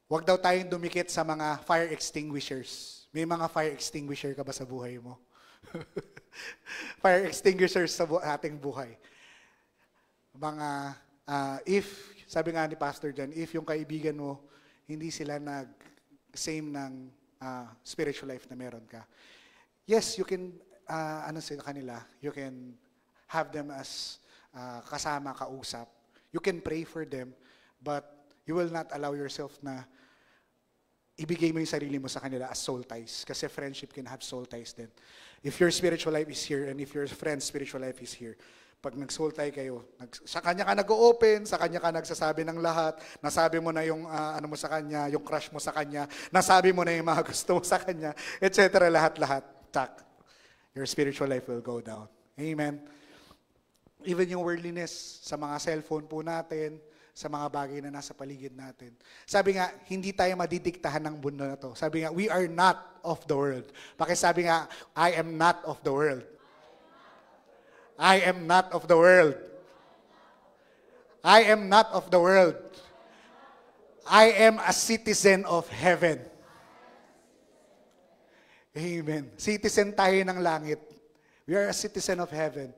huwag daw tayong dumikit sa mga fire extinguishers. May mga fire extinguisher ka ba sa buhay mo? Fire extinguishers sa ating buhay. Sabi nga ni Pastor John, if yung kaibigan mo, hindi sila same ng spiritual life na meron ka. Yes, you can, sa kanila, you can have them as kasama, kausap. You can pray for them, but you will not allow yourself na ibigay mo yung sarili mo sa kanila as soul ties. Kasi friendship can have soul ties din. If your spiritual life is here, and if your friend's spiritual life is here, pag nag-soul tie kayo, sa kanya ka nag-open, sa kanya ka nagsasabi ng lahat, nasabi mo na yung mo sa kanya, yung crush mo sa kanya, nasabi mo na yung mga gusto mo sa kanya, etc. Lahat-lahat. Tak. Your spiritual life will go down. Amen. Even yung worldliness sa mga cellphone po natin, sa mga bagay na nasa paligid natin. Sabi nga, hindi tayo madidiktahan ng mundo na to. Sabi nga, we are not of the world. Pakisabi nga, I am not of the world. I am not of the world. I am not of the world. I am a citizen of heaven. Amen. Citizen tayo ng langit. We are a citizen of heaven.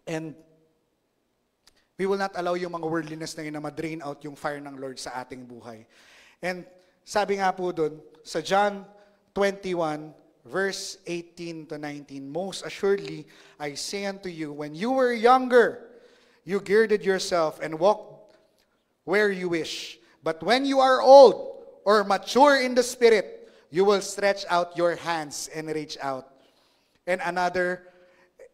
And we will not allow yung mga worldliness na yun na ma-drain out yung fire ng Lord sa ating buhay. And sabi nga po dun, sa John 21, verse 18 to 19, most assuredly, I say unto you, when you were younger, you girded yourself and walked where you wish. But when you are old or mature in the Spirit, you will stretch out your hands and reach out. And another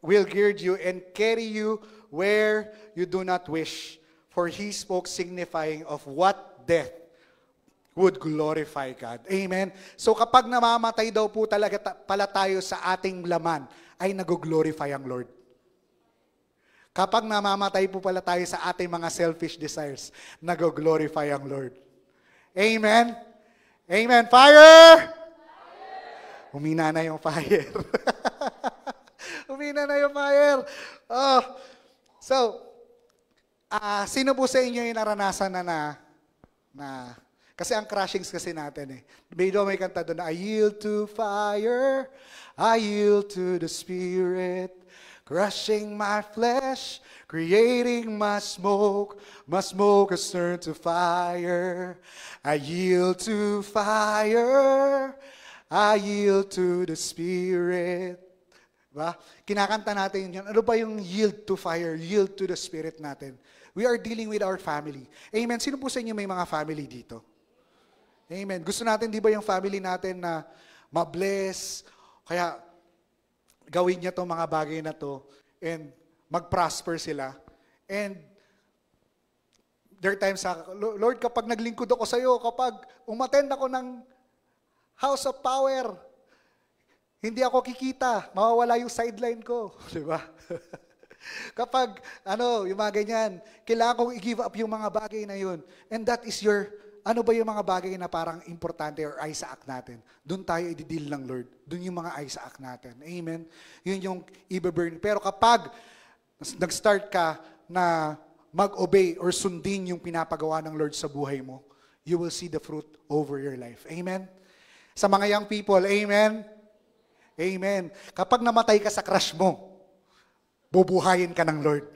will gird you and carry you where you do not wish. For he spoke signifying of what death would glorify God. Amen? So kapag namamatay daw po talaga pala tayo sa ating laman, ay nag-glorify ang Lord. Kapag namamatay po pala tayo sa ating mga selfish desires, nag-glorify ang Lord. Amen? Amen. Fire! Humina na yung fire. Humina na yung fire. Oh. So, sino po sa inyo yung naranasan na kasi ang crushings kasi natin eh. May kanta doon na, I yield to fire, I yield to the Spirit, crushing my flesh, creating my smoke has turned to fire. I yield to fire, I yield to the Spirit. Diba? Kinakanta natin yun. Ano ba yung yield to fire, yield to the Spirit natin? We are dealing with our family. Amen. Sino po sa inyo may mga family dito? Amen. Gusto natin, di ba yung family natin na ma-bless, kaya gawin niya itong mga bagay na to and mag-prosper sila. And there are times, Lord, kapag naglingkod ako sa iyo, kapag umattend ako ng House of Power, hindi ako kikita, mawawala yung sideline ko. Di ba? Kapag, yung mga ganyan, kailangan kong i-give up yung mga bagay na yun. And that is your, ano ba yung mga bagay na parang importante or eye sa act natin? Doon tayo i-deal ng Lord. Doon yung mga eye sa act natin. Amen? Yun yung i-burn. Pero kapag nag-start ka na mag-obey or sundin yung pinapagawa ng Lord sa buhay mo, you will see the fruit over your life. Amen? Sa mga young people, amen? Amen. Kapag namatay ka sa crush mo, bubuhayin ka ng Lord.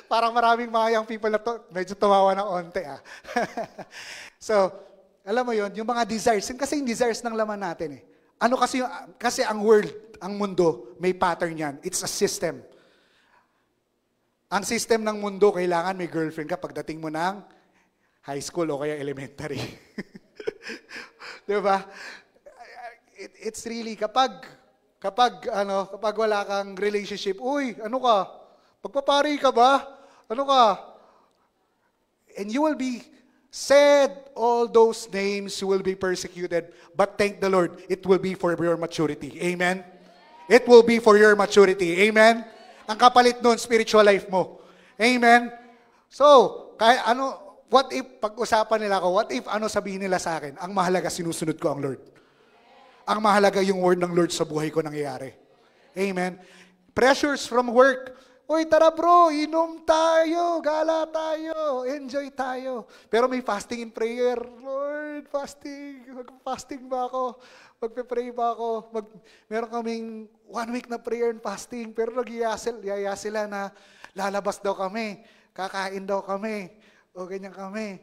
Parang maraming mga young people na medyo tumawa ng onte. So, alam mo yon, yung mga desires, kasi yung desires ng laman natin eh. Ano kasi ang world, ang mundo, may pattern yan. It's a system. Ang system ng mundo, kailangan may girlfriend ka pagdating mo ng high school o kaya elementary. Diba? It's really, kapag wala kang relationship, uy, ano ka? Pagpapari ka ba? Ano ka? And you will be said all those names, you will be persecuted, but thank the Lord, it will be for your maturity. Amen? It will be for your maturity. Amen? Ang kapalit nun, spiritual life mo. Amen? So, what if, pag-usapan nila ako, what if sabihin nila sa akin, ang mahalaga sinusunod ko ang Lord. Ang mahalaga yung word ng Lord sa buhay ko nangyayari. Amen? Pressures from work. Uy, tara bro, inom tayo, gala tayo, enjoy tayo. Pero may fasting and prayer. Lord, fasting. Mag-fasting ba ako? Magpe-pray ba ako? Meron kaming 1 week na prayer and fasting. Pero nagyaya sila na lalabas daw kami. Kakain daw kami. O ganyan kami.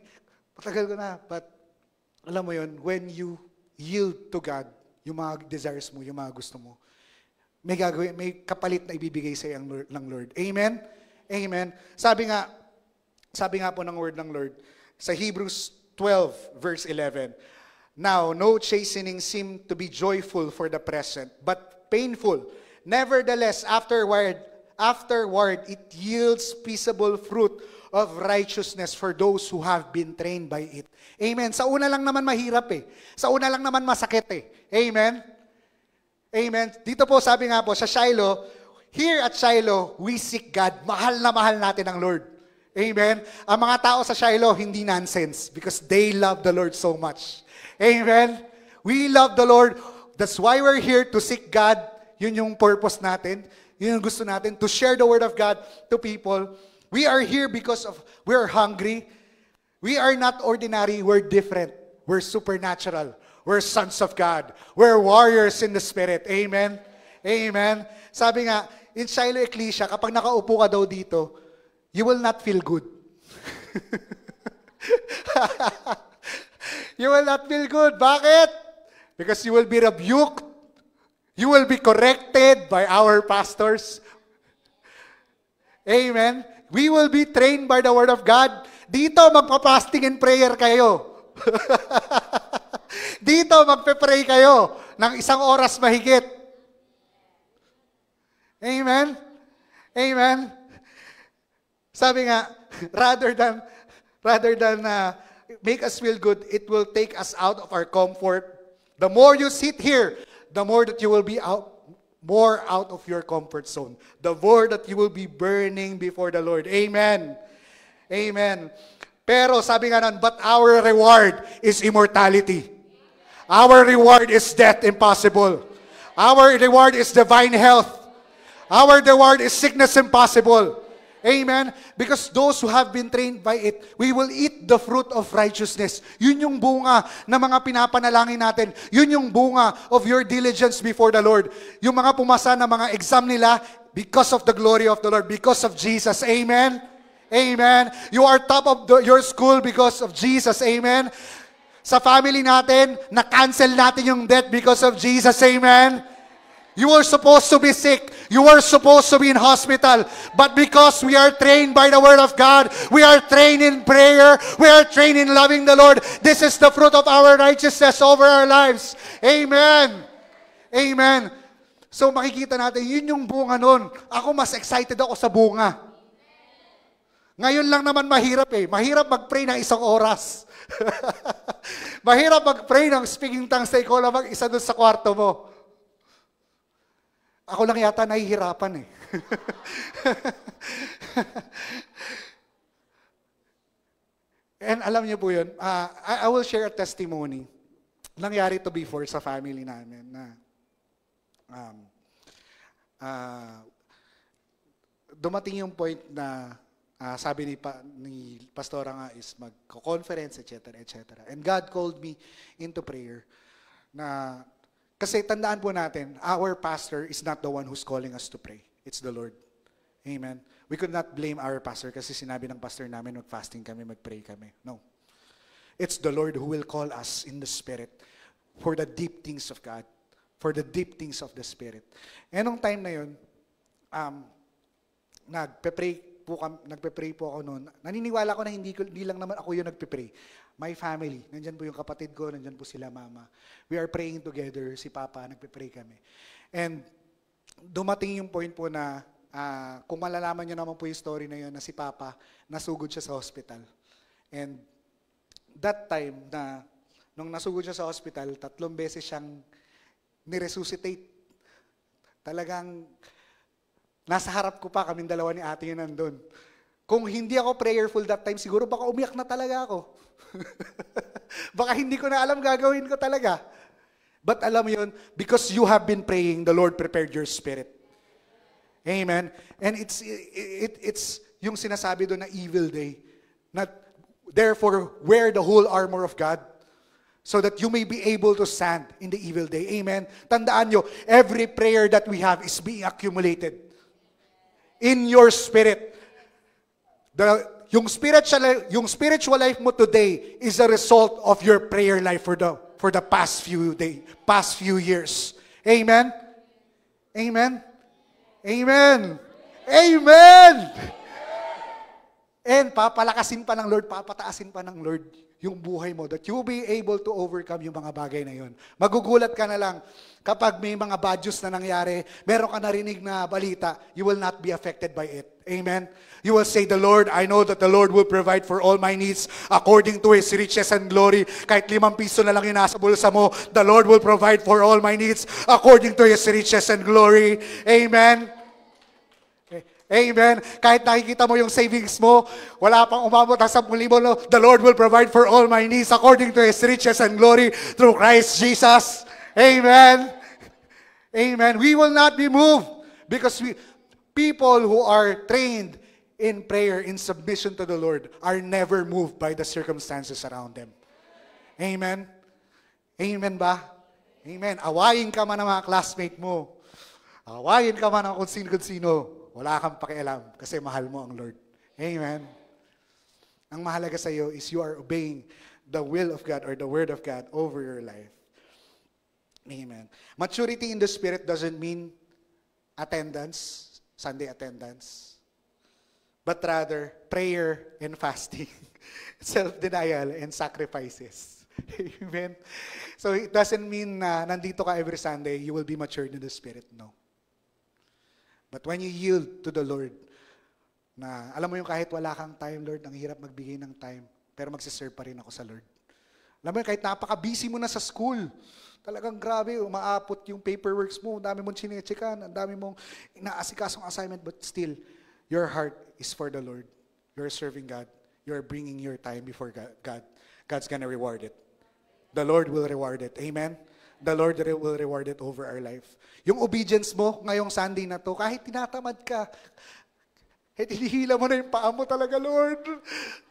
Matagal ko na, but alam mo yun, when you yield to God, yung mga desires mo, yung mga gusto mo, may gagawin, may kapalit na ibibigay sa iyo ng Lord. Amen? Amen. Sabi nga po ng word ng Lord, sa Hebrews 12, verse 11, now, no chastening seemed to be joyful for the present, but painful. Nevertheless, afterward, it yields peaceable fruit of righteousness for those who have been trained by it. Amen. Sa una lang naman mahirap eh. Sa una lang naman masakit eh. Amen. Amen. Dito po, sabi nga po, sa Shiloh, here at Shiloh, we seek God. Mahal na mahal natin ang Lord. Amen. Ang mga tao sa Shiloh, hindi nonsense because they love the Lord so much. Amen. We love the Lord. That's why we're here to seek God. Yun yung purpose natin. Yun yung gusto natin, to share the Word of God to people. We are here because we're hungry. We are not ordinary. We're different. We're supernatural. We're sons of God. We're warriors in the Spirit. Amen? Amen? Sabi nga, in Shiloh Ecclesia, kapag nakaupo ka daw dito, you will not feel good. You will not feel good. Bakit? Because you will be rebuked. You will be corrected by our pastors. Amen? We will be trained by the Word of God. Dito, magpa-fasting and prayer kayo. Dito, magpe-pray kayo ng 1 oras mahigit. Amen? Amen? Sabi nga, rather than make us feel good, it will take us out of our comfort. The more you sit here, the more that you will be more out of your comfort zone. The more that you will be burning before the Lord. Amen. Amen. Pero sabi nga nun, but our reward is immortality. Our reward is death impossible. Our reward is divine health. Our reward is sickness impossible. Amen? Because those who have been trained by it, we will eat the fruit of righteousness. Yun yung bunga ng mga pinapanalangin natin. Yun yung bunga of your diligence before the Lord. Yung mga pumasa na mga exam nila, because of the glory of the Lord, because of Jesus. Amen? Amen? You are top of your school because of Jesus. Amen? Sa family natin, na-cancel natin yung death because of Jesus. Amen? You were supposed to be sick. You were supposed to be in hospital. But because we are trained by the Word of God, we are trained in prayer, we are trained in loving the Lord, this is the fruit of our righteousness over our lives. Amen. Amen. So makikita natin, yun yung bunga nun. Ako mas excited ako sa bunga. Ngayon lang naman mahirap eh. Mahirap mag-pray ng 1 oras. Mahirap mag-pray ng speaking tongues sa ikaw lang mag-isa doon sa kwarto mo. Ako lang yata nahihirapan eh. And alam niyo po yun, I will share a testimony. Nangyari to before sa family namin na dumating yung point na sabi ni Pastora nga is mag-conference, etc., etc. And God called me into prayer na kasi tandaan po natin, our pastor is not the one who's calling us to pray. It's the Lord. Amen. We could not blame our pastor kasi sinabi ng pastor namin mag-fasting kami, mag-pray kami. No. It's the Lord who will call us in the Spirit for the deep things of God, for the deep things of the Spirit. And nung time na yun, nagpe-pray po ako noon. Naniniwala ko na hindi lang naman ako yung nagpe-pray. My family, nandyan po yung kapatid ko, nandyan po sila mama. We are praying together, si Papa, nagpe-pray kami. And dumating yung point po na, kung malalaman nyo naman po yung story na yun, na si Papa, nasugod siya sa hospital. And that time na, nung nasugod siya sa hospital, 3 beses siyang niresuscitate. Talagang, nasa harap ko pa, kaming dalawa ni ate yun nandun. Kung hindi ako prayerful that time, siguro baka umiyak na talaga ako. Baka hindi ko na alam gagawin ko talaga. But alam mo yun, because you have been praying, the Lord prepared your spirit. Amen? And it's yung sinasabi doon na evil day. Not, therefore, wear the whole armor of God so that you may be able to stand in the evil day. Amen? Tandaan nyo, every prayer that we have is being accumulated in your spirit. yung spiritual life mo today is a result of your prayer life for the past few years. Amen? Amen? Amen! Amen! And papalakasin pa ng Lord, papataasin pa ng Lord yung buhay mo, that you will be able to overcome yung mga bagay na yun. Magugulat ka na lang kapag may mga bad news na nangyari, meron ka narinig na balita, you will not be affected by it. Amen? You will say, I know that the Lord will provide for all my needs according to His riches and glory. Kahit 5 piso na lang yung nasa bulsa mo, the Lord will provide for all my needs according to His riches and glory. Amen? Amen. Kahit nakikita mo yung savings mo, wala pang umabot sa 10,000, no? The Lord will provide for all my needs according to His riches and glory through Christ Jesus. Amen. Amen. We will not be moved because people who are trained in prayer, in submission to the Lord, are never moved by the circumstances around them. Amen. Amen ba? Amen. Awayin ka man ng mga classmate mo. Awayin ka man ng kung sino-sino. Wala kang pakialam kasi mahal mo ang Lord. Amen. Ang mahalaga sa iyo is you are obeying the will of God or the word of God over your life. Amen. Maturity in the Spirit doesn't mean attendance, Sunday attendance, but rather prayer and fasting, self-denial and sacrifices. Amen. So it doesn't mean na nandito ka every Sunday, you will be matured in the Spirit. No. But when you yield to the Lord, na alam mo yung kahit wala kang time, Lord, ang hirap magbigay ng time, pero magsiserve pa rin ako sa Lord. Alam mo yung kahit napaka-busy mo na sa school, talagang grabe, umaapot yung paperworks mo, ang dami mong chinechekan, ang dami mong inaasikasong assignment, but still, your heart is for the Lord. You're serving God. You're bringing your time before God. God's gonna reward it. The Lord will reward it. Amen? The Lord will reward it over our life. Yung obedience mo ngayong Sunday na to, kahit tinatamad ka, kahit hinihila mo na yung paa mo talaga, Lord.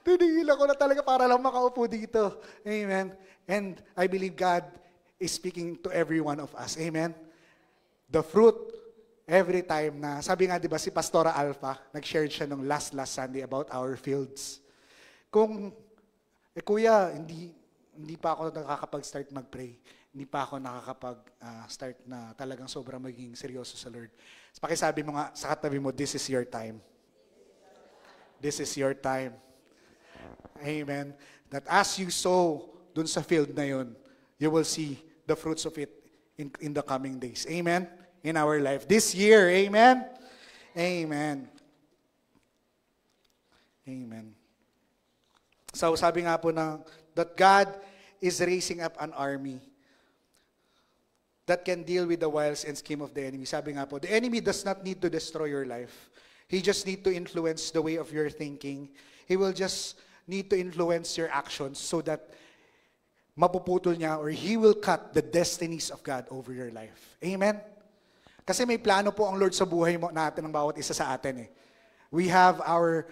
Hinihila ko na talaga para lang makaupo dito. Amen. And I believe God is speaking to every one of us. Amen. The fruit, every time na, sabi nga diba si Pastora Alpha, nag-share siya nung last Sunday about our fields. Kung, kuya, hindi pa ako nakakapag-start mag-pray. Hindi pa ako nakakapag-start na talagang sobrang maging seryoso sa Lord. Pakisabi mo nga sa katabi mo, this is your time. This is your time. Amen. That as you sow dun sa field na yun, you will see the fruits of it in the coming days. Amen. In our life. This year. Amen. Amen. Amen. So sabi nga po that God is raising up an army that can deal with the wiles and scheme of the enemy. Sabi nga po, the enemy does not need to destroy your life. He just need to influence the way of your thinking. He will just need to influence your actions so that mapuputol niya or He will cut the destinies of God over your life. Amen? Kasi may plano po ang Lord sa buhay natin ng bawat isa sa atin. We have our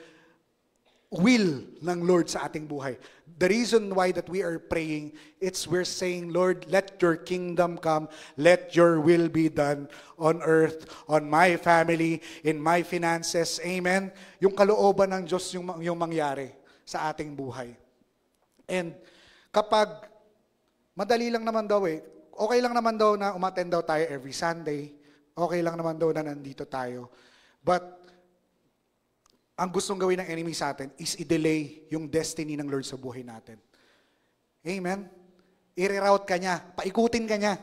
will ng Lord sa ating buhay. The reason why that we are praying, we're saying, Lord, let your kingdom come, let your will be done on earth, on my family, in my finances. Amen? Yung kalooban ng Diyos yung mangyari sa ating buhay. And kapag madali lang naman daw okay lang naman daw na umattend daw tayo every Sunday, okay lang naman daw na nandito tayo. But ang gustong gawin ng enemy sa atin is i-delay yung destiny ng Lord sa buhay natin. Amen? I-reroute ka niya. Paikutin ka niya.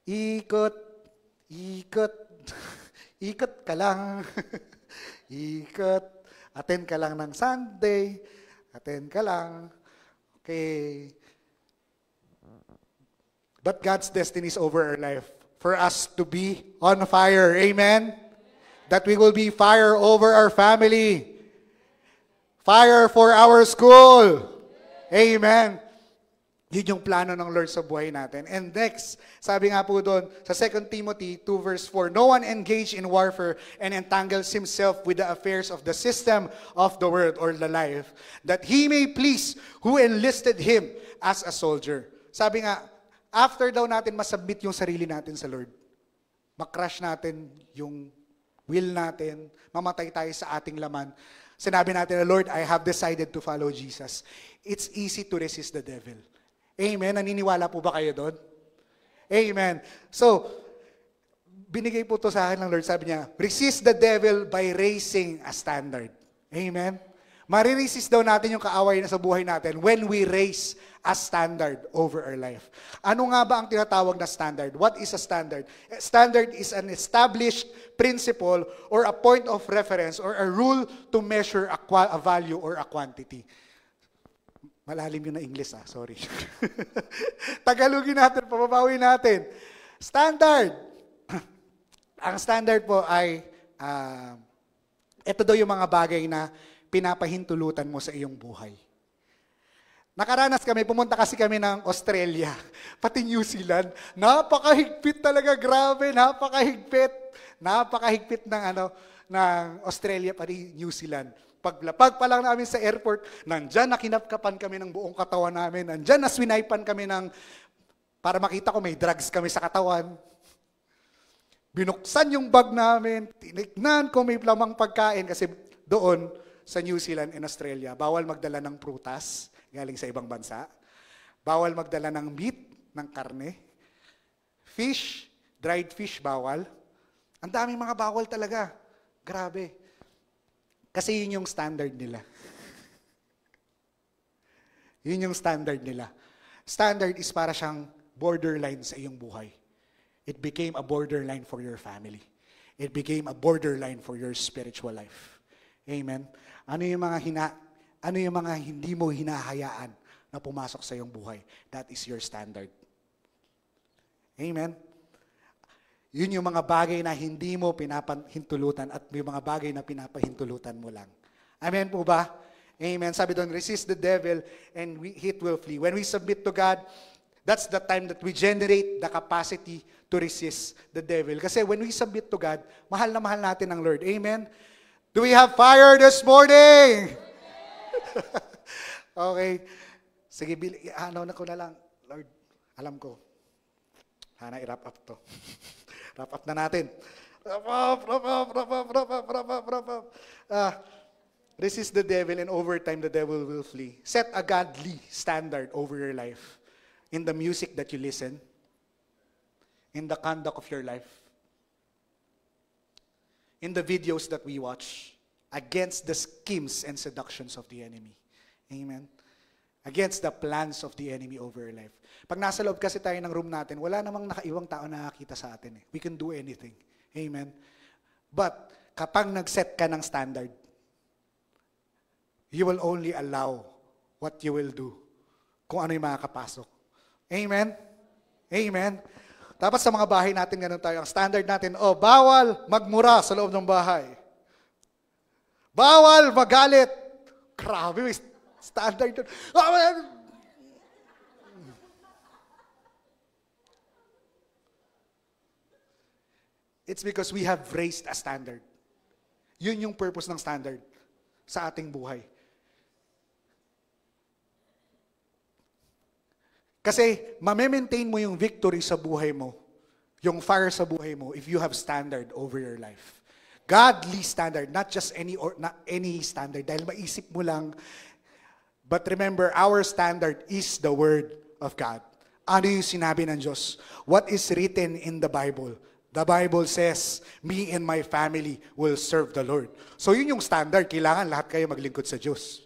Ikot. Ikot ka lang. Ikot. Attend ka lang ng Sunday. Attend ka lang. Okay. But God's destiny is over our life. For us to be on fire. Amen? That we will be fire over our family. Fire for our school. Amen. Yun yung plano ng Lord sa buhay natin. And next, sabi nga po doon, sa 2 Timothy 2 verse 4, no one engaged in warfare and entangles himself with the affairs of the system of the world or the life, that he may please who enlisted him as a soldier. Sabi nga, after daw natin masubmit yung sarili natin sa Lord, makrush natin yung will natin, mamatay tayo sa ating laman. sinabi natin na, Lord, I have decided to follow Jesus, it's easy to resist the devil. Amen? Naniniwala po ba kayo doon? Amen. So, binigay po to sa akin ng Lord. Sabi niya, resist the devil by raising a standard. Amen? Mariresist daw natin yung kaaway na sa buhay natin when we raise a standard over our life. Ano nga ba ang tinatawag na standard? What is a standard? A standard is an established principle or a point of reference or a rule to measure a value or a quantity. Malalim yun na English, sorry. Tagalogin natin, pababawi natin. Standard. Ang standard po ay, ito daw yung mga bagay na pinapahintulutan mo sa iyong buhay. Nakaranas kami, pumunta kasi kami ng Australia, pati New Zealand. Napakahigpit talaga, grabe, napakahigpit. Napakahigpit ng Australia pati New Zealand. Paglapag pa lang namin sa airport, nandyan na kinapkapan kami ng buong katawan namin, nandyan na swinaypan kami para makita ko may drugs kami sa katawan. Binuksan yung bag namin, tinignan ko may lamang pagkain kasi doon sa New Zealand and Australia, bawal magdala ng prutas galing sa ibang bansa. Bawal magdala ng meat, ng karne. Fish, dried fish, bawal. Ang daming mga bawal talaga. Grabe. Kasi yun yung standard nila. Yun yung standard nila. Standard is para siyang borderline sa iyong buhay. It became a borderline for your family. It became a borderline for your spiritual life. Amen? Ano yung mga hindi mo hinahayaan na pumasok sa iyong buhay? That is your standard. Amen? Yun yung mga bagay na hindi mo pinapahintulutan at yung mga bagay na pinapahintulutan mo lang. Amen po ba? Amen. Sabi doon, resist the devil and it will flee. When we submit to God, that's the time that we generate the capacity to resist the devil. Kasi when we submit to God, mahal na mahal natin ang Lord. Amen? Do we have fire this morning? Okay. Sige, na ko na lang. Lord, alam ko. Sana i-wrap up to. Wrap up na natin. Wrap up. Resist the devil and over time the devil will flee. Set a godly standard over your life. In the music that you listen. In the conduct of your life. In the videos that we watch. Against the schemes and seductions of the enemy. Amen. Against the plans of the enemy over your life. Pag nasa loob kasi tayo ng room natin, wala namang nakaiwang tao na nakakita sa atin. We can do anything. Amen. But, kapag nag-set ka ng standard, you will only allow what you will do kung ano yung makakapasok. Amen? Amen? Tapos sa mga bahay natin, ganun tayo. Ang standard natin, bawal magmura sa loob ng bahay. Bawal magalit. Grabe, may standard doon. It's because we have raised a standard. Yun yung purpose ng standard sa ating buhay. Kasi mame-maintain mo yung victory sa buhay mo, yung fire sa buhay mo, if you have standard over your life. Godly standard, not just any standard, dahil maisip mo lang. But remember, our standard is the Word of God. Ano yung sinabi ng Diyos? What is written in the Bible? The Bible says, me and my family will serve the Lord. So yun yung standard. Kailangan lahat kayo maglingkod sa Diyos.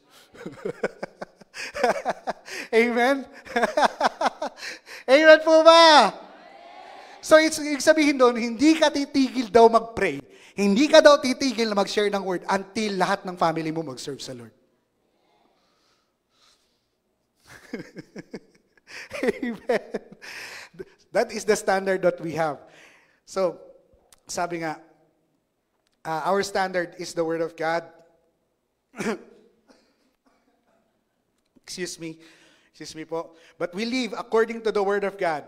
Amen? Amen po ba? So ibig sabihin doon, hindi ka titigil daw mag-pray. Hindi ka daw titigil na mag-share ng word until lahat ng family mo mag-serve sa Lord. Amen. That is the standard that we have. So, sabi nga, our standard is the Word of God. Excuse me po. But we live according to the Word of God.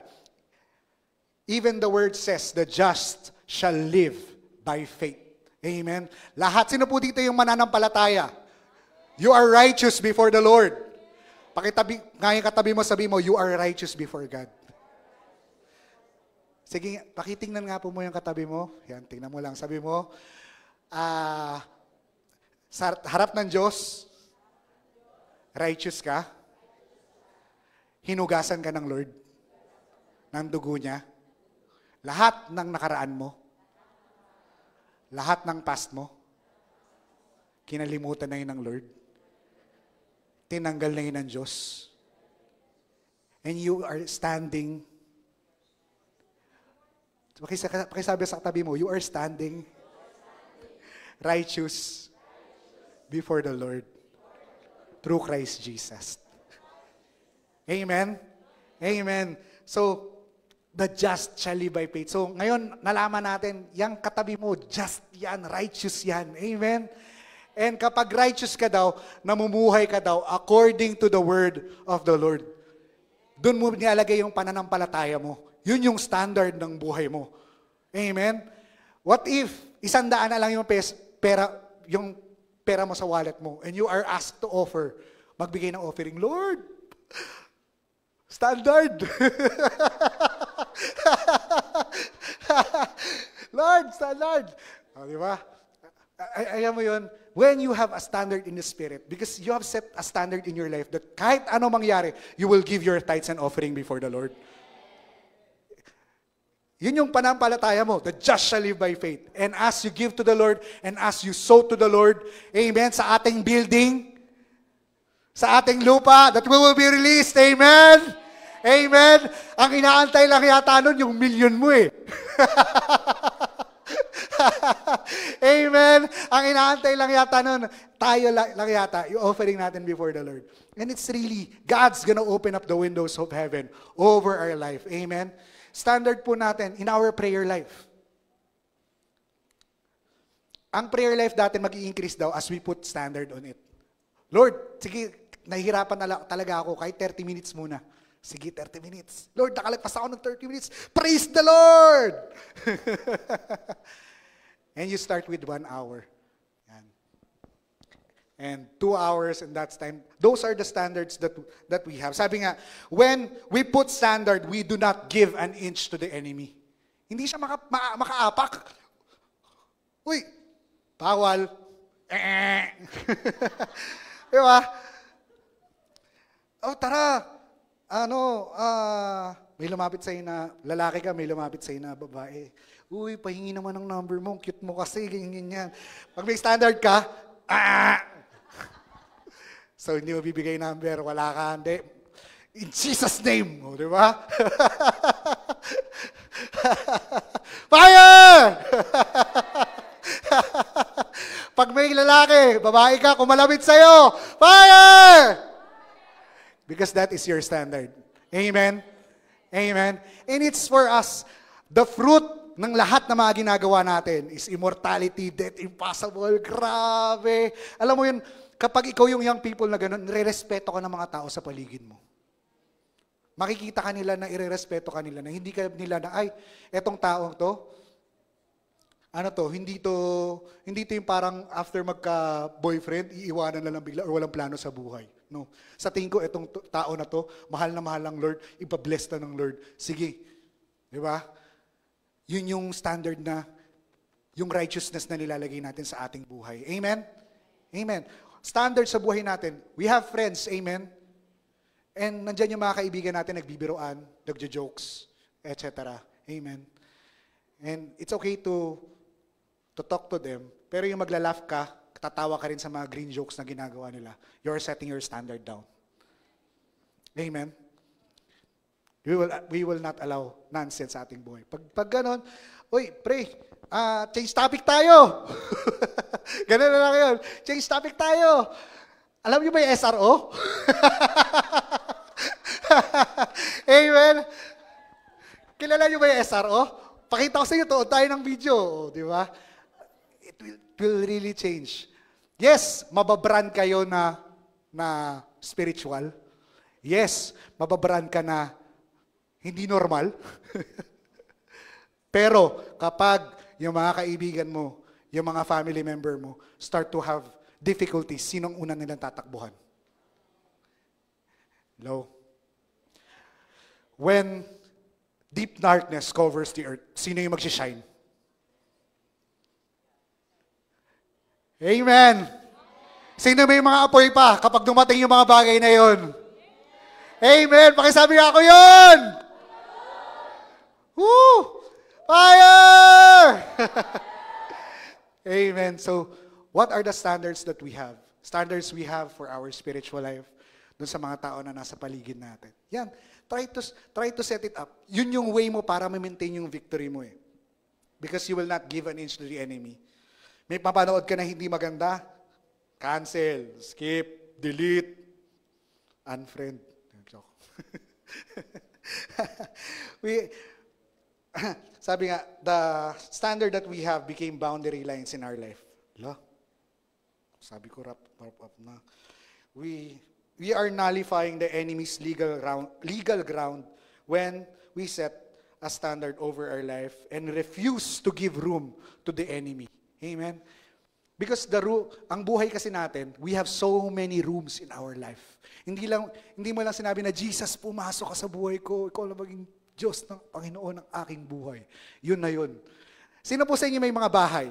Even the Word says, the just shall live by faith. Amen? Lahat, sino po dito yung mananampalataya? You are righteous before the Lord. Ngayon katabi mo, sabi mo, you are righteous before God. Sige, pakitingnan nga po mo yung katabi mo. Yan, tingnan mo lang. Sabi mo, Sa harap ng Diyos, righteous ka. Hinugasan ka ng Lord, ng dugo niya. Lahat ng nakaraan mo, lahat ng past mo, kinalimutan na yun ng Lord. Tinanggal na yun ng Diyos. And you are standing. Pakisabi sa katabi mo, you are standing righteous before the Lord through Christ Jesus. Amen? Amen. So, the just shall live by faith. So, ngayon, nalaman natin, yung katabi mo, just yan, righteous yan. Amen? And kapag righteous ka daw, namumuhay ka daw according to the word of the Lord. Doon mo nilalagay yung pananampalataya mo. Yun yung standard ng buhay mo. Amen? What if, 100 na lang yung pera mo sa wallet mo and you are asked to offer, magbigay ng offering, Lord, standard. Lord, standard. O, di ba? Ayan mo yun, when you have a standard in the Spirit, because you have set a standard in your life that kahit ano mangyari, you will give your tithes and offering before the Lord. Yun yung panampalataya mo. The just shall live by faith. And as you give to the Lord, and as you sow to the Lord, amen, sa ating building, sa ating lupa, that we will be released. Amen? Amen? Ang inaantay lang yata nun, yung million mo eh. Amen? Ang inaantay lang yata nun, tayo lang yata, yung offering natin before the Lord. And it's really, God's gonna open up the windows of heaven over our life. Amen? Standard po natin in our prayer life. Ang prayer life natin mag-i-increase daw as we put standard on it. Lord, sige, nahihirapan talaga ako kahit 30 minutes muna. Sige, 30 minutes. Lord, nakalagpas ako ng 30 minutes. Praise the Lord! And you start with 1 hour. Yan. And 2 hours, and that's time. Those are the standards that we have. Sabi nga, when we put standard, we do not give an inch to the enemy. Hindi siya makaapak. Uy, bawal. Diba? Oh, tara. May lumapit sa'yo na, lalaki ka, may lumapit sa'yo na babae. Uy, pahingi naman ng number mo, cute mo kasi, ganyan. Pag may standard ka, so hindi mo bibigay number, wala ka, hindi. In Jesus' name, o, di ba? Fire! Pag may lalaki, babae ka, kumalapit sa'yo, fire! Because that is your standard. Amen? Amen? And it's for us, the fruit ng lahat na mga ginagawa natin is immortality, death, impossible. Grabe. Alam mo yun, kapag ikaw yung young people na gano'n, nire-respeto ka ng mga tao sa paligid mo. Makikita ka nila na ire-respeto ka nila, na hindi ka nila na, ay, etong taong to, hindi to yung parang after magka-boyfriend, iiwanan na lang bigla or walang plano sa buhay. No. Sa tingin ko, itong tao na to, mahal na mahal ng Lord, ipabless na ng Lord. Sige. Di ba? Yun yung standard na, yung righteousness na nilalagay natin sa ating buhay. Amen? Amen. Standard sa buhay natin. We have friends. Amen? And nandyan yung mga kaibigan natin, nagbibiroan, nagjo-jokes, etc. Amen? And it's okay to talk to them, pero yung magla-laugh ka, tatawa ka rin sa mga green jokes na ginagawa nila. You're setting your standard down. Amen? We will not allow nonsense sa ating buhay. Pag ganon, uy, pre, change topic tayo. Ganon na lang yun. Change topic tayo. Alam niyo ba yung SRO? Amen? Kilala niyo ba yung SRO? Pakita ko sa inyo, tuod tayo ng video. Di ba? It will really change. Yes, mababrand kayo na spiritual. Yes, mababrand ka na hindi normal. Pero kapag yung mga kaibigan mo, yung mga family member mo, start to have difficulties, sinong unang nilang tatakbuhan? Hello? When deep darkness covers the earth, sino yung magsishine? Amen! Sino may mga apoy pa kapag dumating yung mga bagay na yon? Amen! Pakisabi nga ako yun! Woo! Fire! Amen. So, what are the standards that we have? Standards we have for our spiritual life dun sa mga tao na nasa paligid natin. Yan. Try to set it up. Yun yung way mo para ma-maintain yung victory mo eh. Because you will not give an inch to the enemy. May papanood ka na hindi maganda, cancel, skip, delete, unfriend. Joke. Sabi nga, the standard that we have became boundary lines in our life. Sabi ko, wrap up na. We are nullifying the enemy's legal ground when we set a standard over our life and refuse to give room to the enemy. Amen? Because ang buhay kasi natin, we have so many rooms in our life. Hindi mo lang sinabi na, Jesus, pumasok ka sa buhay ko. Ikaw lang maging Diyos ng Panginoon ng aking buhay. Yun na yun. Sino po sa inyo may mga bahay?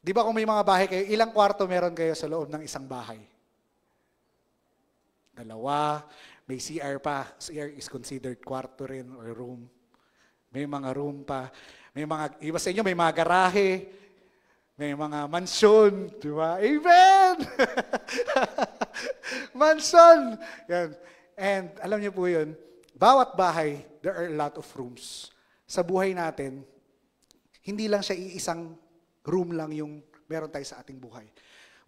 Di ba kung may mga bahay kayo, ilang kwarto meron kayo sa loob ng isang bahay? 2, may CR pa. CR is considered kwarto rin or room. May mga room pa. Iba sa inyo, may mga garahe. May mga mansyon, di ba? Amen! Mansyon! Yan. And alam niyo po yun, bawat bahay, there are a lot of rooms. Sa buhay natin, hindi lang siya iisang room lang yung meron tayo sa ating buhay.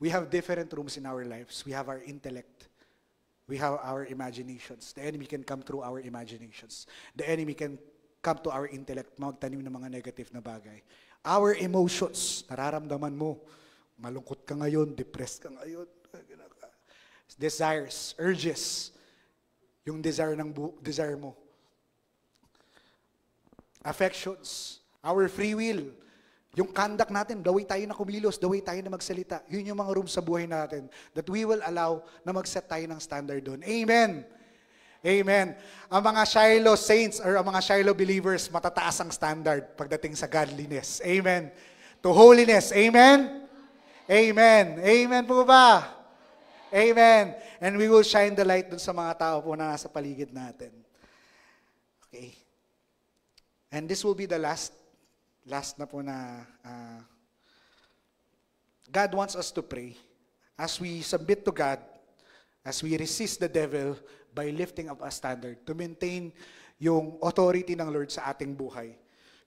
We have different rooms in our lives. We have our intellect. We have our imaginations. The enemy can come through our imaginations. The enemy can come to our intellect, magtanim ng mga negative na bagay. Our emotions, nararamdaman mo, malungkot ka ngayon, depressed ka ngayon, desires, urges, yung desire mo. Affections, our free will, yung conduct natin, the way tayo na kumilos, the way tayo na magsalita, yun yung mga room sa buhay natin that we will allow na mag-set tayo ng standard doon. Amen! Amen. Ang mga Shiloh saints or ang mga Shiloh believers, matataas ang standard pagdating sa godliness. Amen. To holiness. Amen? Amen. Amen po ba? Amen. And we will shine the light dun sa mga tao po na nasa paligid natin. Okay. And this will be the last na po na God wants us to pray as we submit to God, as we resist the devil by lifting up a standard to maintain yung authority ng Lord sa ating buhay.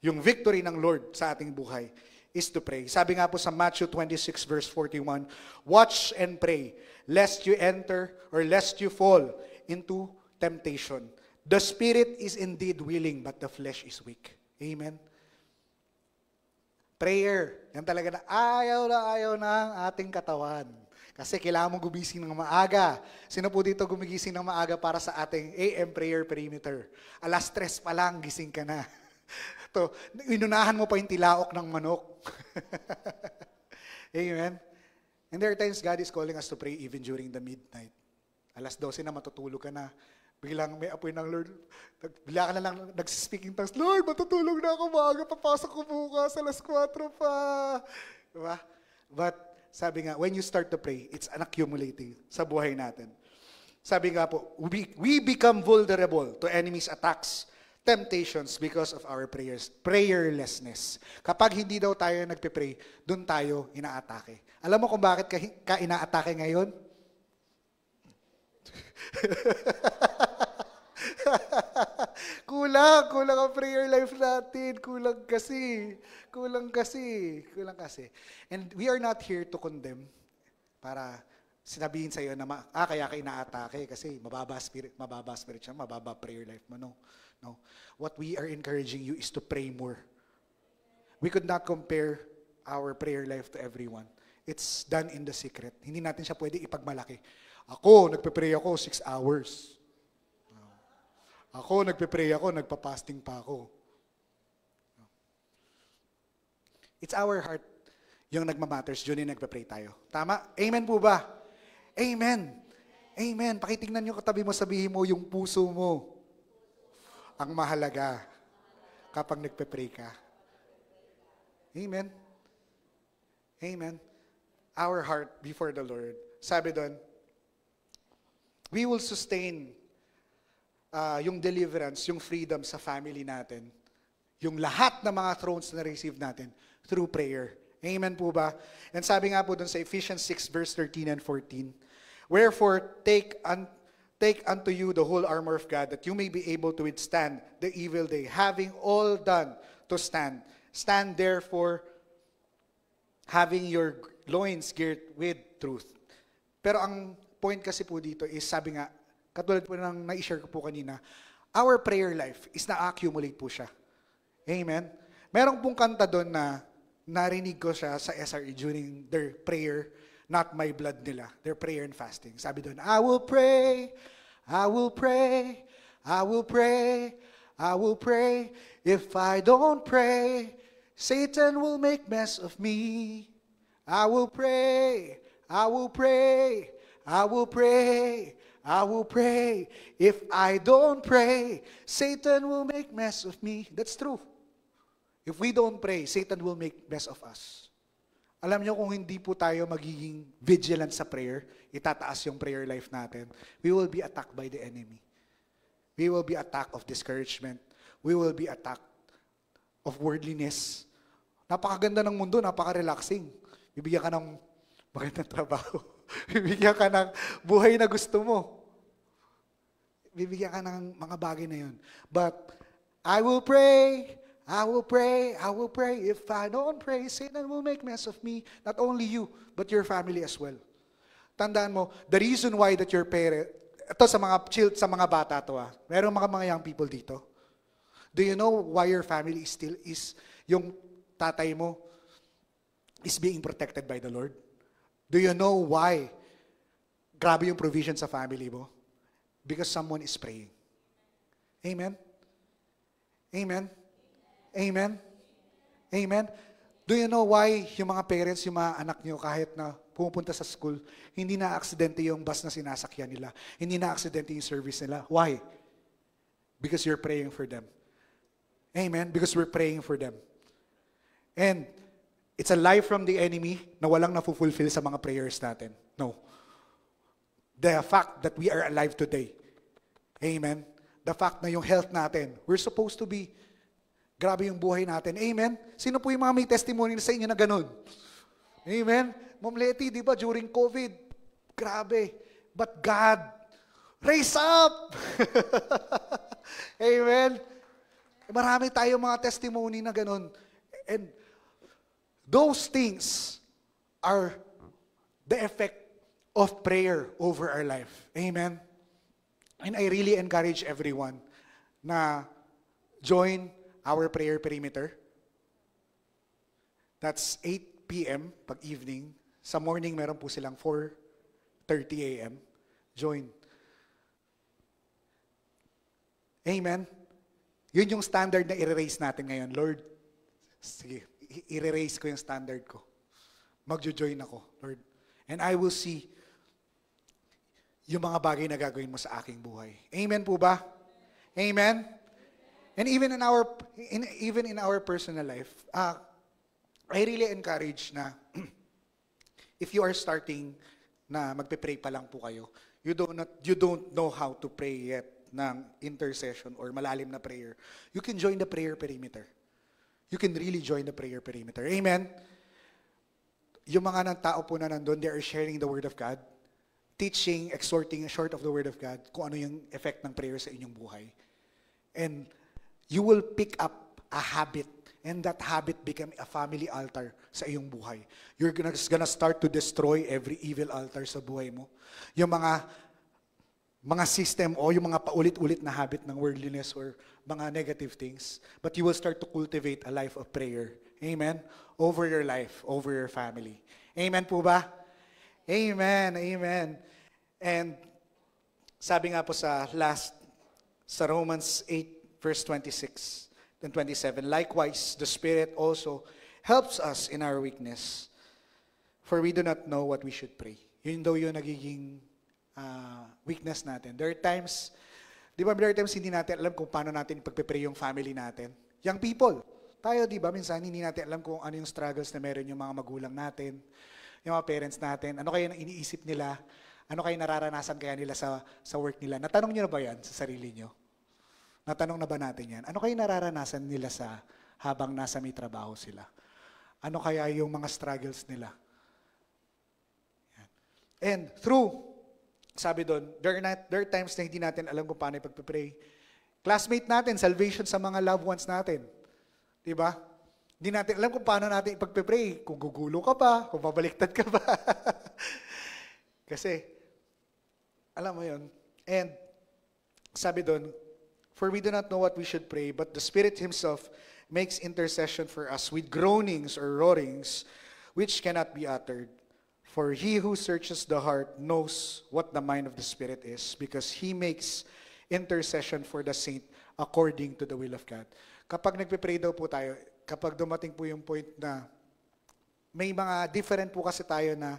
Yung victory ng Lord sa ating buhay is to pray. Sabi nga po sa Matthew 26 verse 41, watch and pray, lest you enter or lest you fall into temptation. The spirit is indeed willing, but the flesh is weak. Amen? Prayer. Yan talaga na ayaw na ang ating katawan. Kasi kailangan mong gumising ng maaga. Sino po dito gumigising ng maaga para sa ating AM prayer perimeter? 3:00 pa lang, gising ka na. To, inunahan mo pa yung tilaok ng manok. Amen? And there are times God is calling us to pray even during the midnight. 12:00 na matutulog ka na. Biglang may apoy ng Lord. Bigla ka na lang nagsispeaking tongues, Lord, matutulog na ako maaga, papasok ko bukas, 4:00 pa. Diba? But, sabi nga, when you start to pray, it's an accumulating sa buhay natin. Sabi nga po, we become vulnerable to enemy's attacks, temptations because of our prayerlessness. Kapag hindi daw tayo nagpe-pray, doon tayo inaatake. Alam mo kung bakit ka inaatake ngayon? Kulang ang prayer life natin. Kulang kasi. And we are not here to condemn para sinabihin sa iyo na kaya ka inaatake kasi mababa spirit siya, mababa prayer life mo. No. What we are encouraging you is to pray more. We could not compare our prayer life to everyone. It's done in the secret. Hindi natin siya pwede ipagmalaki. Nagpe-pray ako 6 hours. Nagpe-pray ako, nagpa-fasting pa ako. It's our heart yung nagmamatters, yun yung nagpe-pray tayo. Tama? Amen po ba? Amen. Amen. Pakitingnan nyo katabi mo, sabihin mo yung puso mo ang mahalaga kapag nagpe-pray ka. Amen. Amen. our heart before the Lord, sabi doon, we will sustain yung deliverance, yung freedom sa family natin, yung lahat ng mga thrones na receive natin through prayer. Amen po ba? And sabi nga po dun sa Ephesians 6 verse 13 and 14, wherefore take unto you the whole armor of God, that you may be able to withstand the evil day, having all done to stand. Stand therefore, having your loins girt with truth. Pero ang point kasi po dito is, sabi nga, katulad po ng na-share ko po kanina, our prayer life is na-accumulate po siya. Amen? Merong pong kanta doon na narinig ko siya sa SRE during their prayer, not my blood nila, their prayer and fasting. Sabi doon, I will pray, I will pray, I will pray, I will pray. If I don't pray, Satan will make mess of me. I will pray, I will pray, I will pray, I will pray. If I don't pray, Satan will make mess of me. That's true. If we don't pray, Satan will make mess of us. Alam niyo, kung hindi po tayo magiging vigilant sa prayer, itataas yung prayer life natin, we will be attacked by the enemy. We will be attacked of discouragement. We will be attacked of worldliness. Napakaganda ng mundo, napaka-relaxing. Bibigyan ka ng magandang trabaho. Bibigyan ka ng buhay na gusto mo. Bibigyan ka ng mga bagay na yun. But I will pray, I will pray, I will pray. If I don't pray, Satan will make mess of me. Not only you, but your family as well. Tandaan mo, the reason why that your parent, ito sa mga bata to Merong mga young people dito. Do you know why your family is yung tatay mo is being protected by the Lord? Do you know why grabe yung provision sa family mo? Because someone is praying. Amen? Amen? Amen? Amen? Do you know why yung mga parents, yung mga anak nyo, kahit na pumupunta sa school, hindi na aksidente yung bus na sinasakyan nila. Hindi na aksidente yung service nila. Why? Because you're praying for them. Amen? Because we're praying for them. And it's a lie from the enemy na walang na-fulfill sa mga prayers natin. No. The fact that we are alive today. Amen? The fact na yung health natin, we're supposed to be, grabe yung buhay natin. Amen? Sino po yung mga may testimony sa inyo na ganun? Amen? Ma'am Letty, di ba, during COVID, grabe. But God, raise up! Amen? Marami tayong mga testimony na ganun. And those things are the effect of prayer over our life. Amen? And I really encourage everyone na join our prayer perimeter. That's 8 p.m. pag evening. Sa morning, meron po silang 4:30 a.m. Join. Amen? Yun yung standard na i-raise natin ngayon. Lord, sige, i-raise ko yung standard ko. Magjo-join ako, Lord. And I will see yung mga bagay na gagawin mo sa aking buhay. Amen po ba? Amen? And even in our personal life, I really encourage na if you are starting na magpe-pray pa lang po kayo, you don't know how to pray yet ng intercession or malalim na prayer, you can join the prayer perimeter. You can really join the prayer perimeter. Amen? Yung mga ng tao po na nandun, they are sharing the Word of God, teaching, exhorting, short of the Word of God, kung ano yung effect ng prayer sa inyong buhay. And you will pick up a habit, and that habit become a family altar sa iyong buhay. You're gonna start to destroy every evil altar sa buhay mo. Yung mga system o yung mga paulit-ulit na habit ng worldliness or mga negative things. But you will start to cultivate a life of prayer. Amen? Over your life, over your family. Amen po ba? Amen, amen. And sabi nga po sa Romans 8, verse 26 and 27, likewise, the Spirit also helps us in our weakness, for we do not know what we should pray. Yun daw yung nagiging weakness natin. There are times hindi natin alam kung paano natin ipagpe-pray yung family natin. Young people, tayo, di ba, minsan hindi natin alam kung ano yung struggles na meron yung mga magulang natin, Yung mga parents natin, ano kaya iniisip nila? Ano kaya nararanasan kaya nila sa work nila? Natanong nyo na ba yan sa sarili nyo? Natanong na ba natin yan? Ano kaya nararanasan nila habang nasa may trabaho sila? Ano kaya yung mga struggles nila? Yan. And sabi doon, there are times na hindi natin alam kung paano ipagpipray. Classmate natin, salvation sa mga loved ones natin. Diba? Hindi natin alam kung paano natin ipagpipray. Kung gugulo ka ba, kung babaliktad ka ba. Kasi, alam mo yun. And, sabi doon, for we do not know what we should pray, but the Spirit Himself makes intercession for us with groanings or roarings, which cannot be uttered. For He who searches the heart knows what the mind of the Spirit is, because He makes intercession for the saint according to the will of God. Kapag nagpe-pray daw po tayo, kapag dumating po yung point na may mga different po kasi tayo na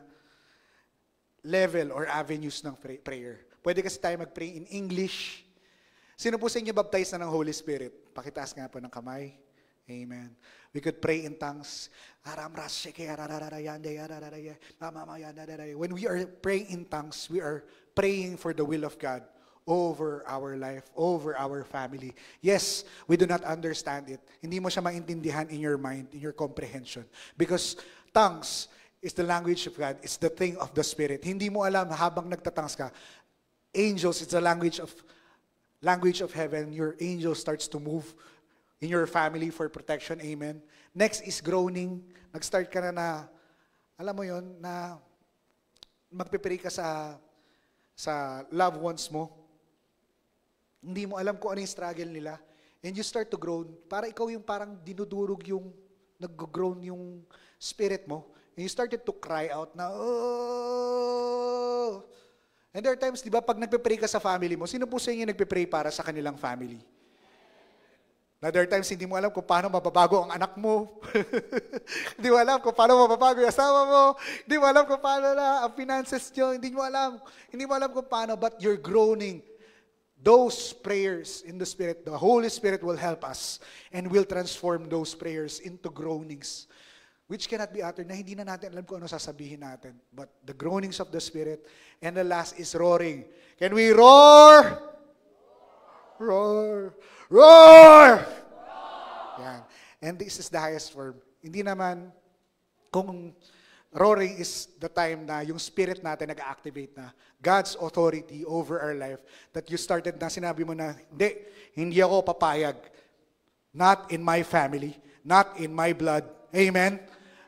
level or avenues ng prayer. Pwede kasi tayo mag-pray in English. Sino po sa inyo baptized na ng Holy Spirit? Pakitaas nga po ng kamay. Amen. We could pray in tongues. When we are praying in tongues, we are praying for the will of God over our life, over our family. Yes, we do not understand it. Hindi mo siya maintindihan in your mind, in your comprehension. Because tongues is the language of God. It's the thing of the Spirit. Hindi mo alam habang nagtatangs ka. Angels, it's the language of heaven. Your angel starts to move in your family for protection. Amen. Next is groaning. Nag-start ka na alam mo yon na magpipray ka sa loved ones mo. Hindi mo alam kung ano yung struggle nila. And you start to groan. Para ikaw yung parang dinudurog yung, nag-groan yung spirit mo. And you started to cry out na, oh! And there are times, di ba, pag nagpe-pray ka sa family mo, sino po sa inyo nagpe-pray para sa kanilang family? Na there are times, hindi mo alam kung paano mababago ang anak mo. Hindi mo alam kung paano mababago yung asawa mo. Hindi mo alam kung paano na ang finances nyo. Hindi mo alam. Hindi mo alam kung paano, but you're groaning. Those prayers in the Spirit, the Holy Spirit will help us and will transform those prayers into groanings, which cannot be uttered, na hindi na natin alam kung ano sasabihin natin. But the groanings of the Spirit. And the last is roaring. Can we roar? Roar. Roar! Yan. And this is the highest form. Hindi naman, kung roaring is the time na yung spirit natin nag-activate na God's authority over our life, that you started na, sinabi mo na, hindi ako papayag. Not in my family, not in my blood. Amen?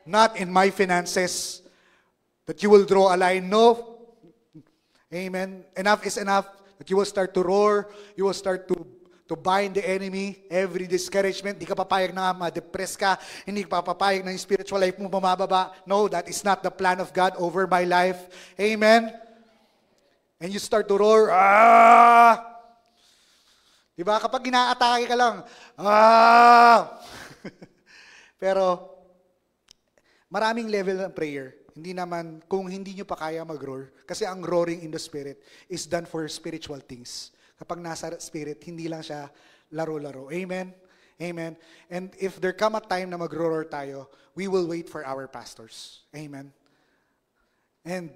Not in my finances. That you will draw a line. No. Amen. Enough is enough. That you will start to roar. You will start to bind the enemy, every discouragement. Hindi ka papayag na ma-depress ka. Hindi ka papayag na yung spiritual life mo bumababa. No, that is not the plan of God over my life. Amen? And you start to roar, ah! Diba? Kapag gina-atake ka lang, ah! Pero, maraming level ng prayer. Hindi naman, kung hindi nyo pa kaya mag-roar, kasi ang roaring in the Spirit is done for spiritual things. Kapag nasa Spirit, hindi lang siya laro-laro. Amen? Amen? And if there come a time na mag-roar tayo, we will wait for our pastors. Amen? And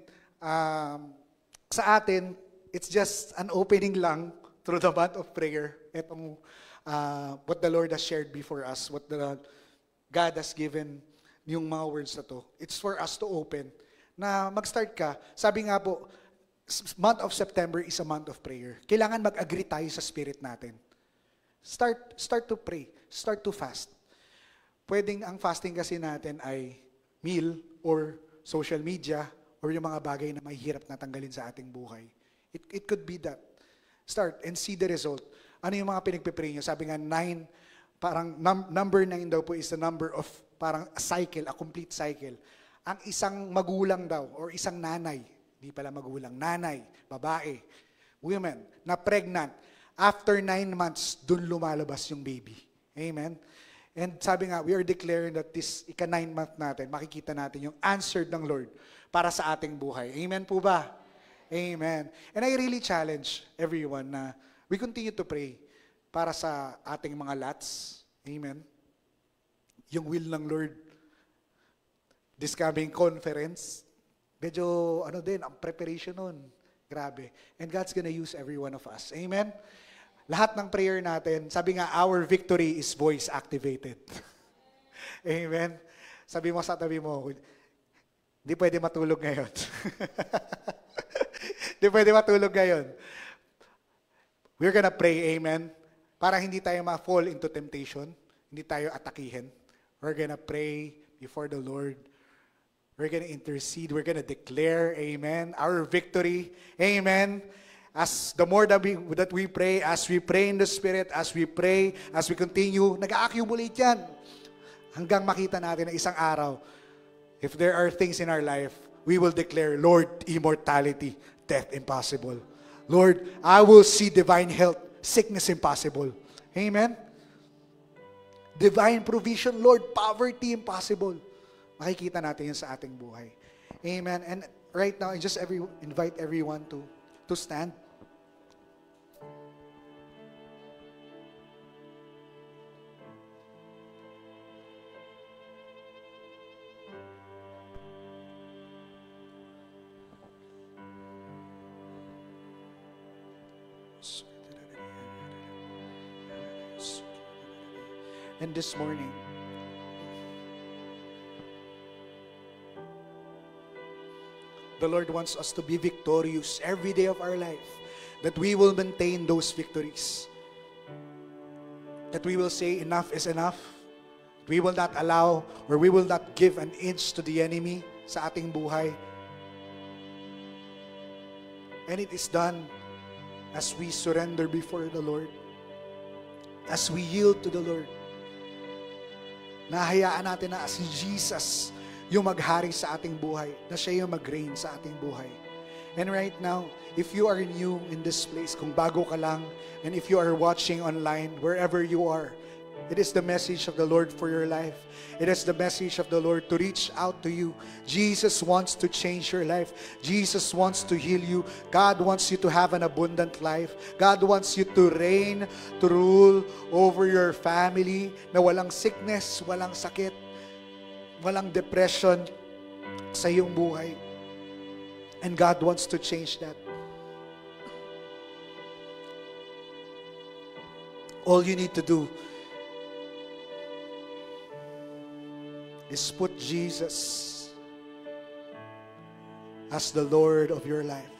sa atin, it's just an opening lang through the month of prayer. Itong what the Lord has shared before us, what God has given yung mga words na to. It's for us to open. Na mag-start ka. Sabi nga po, month of September is a month of prayer. Kailangan mag-agree tayo sa spirit natin. Start to pray. Start to fast. Pwedeng ang fasting kasi natin ay meal or social media or yung mga bagay na mahirap na tanggalin sa ating buhay. It could be that. Start and see the result. Ano yung mga pinagpipray nyo? Sabi nga 9, parang number 9 daw po is the number of parang a cycle, a complete cycle. Ang isang magulang daw or isang nanay, di pala magulang, nanay, babae, women, na pregnant, after 9 months, dun lumalabas yung baby. Amen? And sabi nga, we are declaring that this ika-9 month natin, makikita natin yung answered ng Lord para sa ating buhay. Amen po ba? Amen. And I really challenge everyone na we continue to pray para sa ating mga lots. Amen. Yung will ng Lord. This coming conference, Medyo, ang preparation nun. Grabe. And God's gonna use every one of us. Amen? Lahat ng prayer natin, sabi nga, our victory is voice activated. Amen? Sabi mo sa tabi mo, hindi pwede matulog ngayon. Hindi pwede matulog ngayon. We're gonna pray, amen? Para hindi tayo ma-fall into temptation, hindi tayo atakihin. We're gonna pray before the Lord. We're going to intercede. We're going to declare, amen, our victory. Amen. As the more that we pray, as we pray in the Spirit, as we pray, as we continue, nag-accumulate yan. Hanggang makita natin na isang araw, if there are things in our life, we will declare, Lord, immortality, death impossible. Lord, I will see divine health, sickness impossible. Amen. Divine provision, Lord, poverty impossible. Makikita natin yun sa ating buhay. Amen. And right now, I just invite everyone to stand. And this morning, the Lord wants us to be victorious every day of our life. That we will maintain those victories. That we will say enough is enough. We will not allow or we will not give an inch to the enemy sa ating buhay. And it is done as we surrender before the Lord. As we yield to the Lord. Nahayaan natin na si Jesus yung maghari sa ating buhay, na siya yung mag-reign sa ating buhay. And right now, if you are new in this place, kung bago ka lang, and if you are watching online, wherever you are, it is the message of the Lord for your life. It is the message of the Lord to reach out to you. Jesus wants to change your life. Jesus wants to heal you. God wants you to have an abundant life. God wants you to reign, to rule over your family, na walang sickness, walang sakit, walang depression sa iyong buhay. And God wants to change that. All you need to do is put Jesus as the Lord of your life,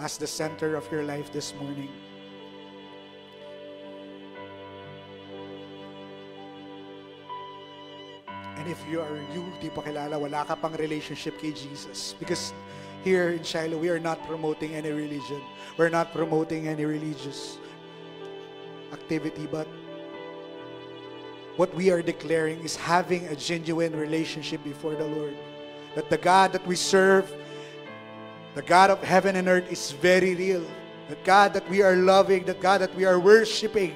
as the center of your life this morning. And if you di pa kilala, wala ka pang relationship kay Jesus. Because here in Shiloh, we are not promoting any religion. We're not promoting any religious activity, but what we are declaring is having a genuine relationship before the Lord. That the God that we serve, the God of heaven and earth, is very real. The God that we are loving, the God that we are worshiping,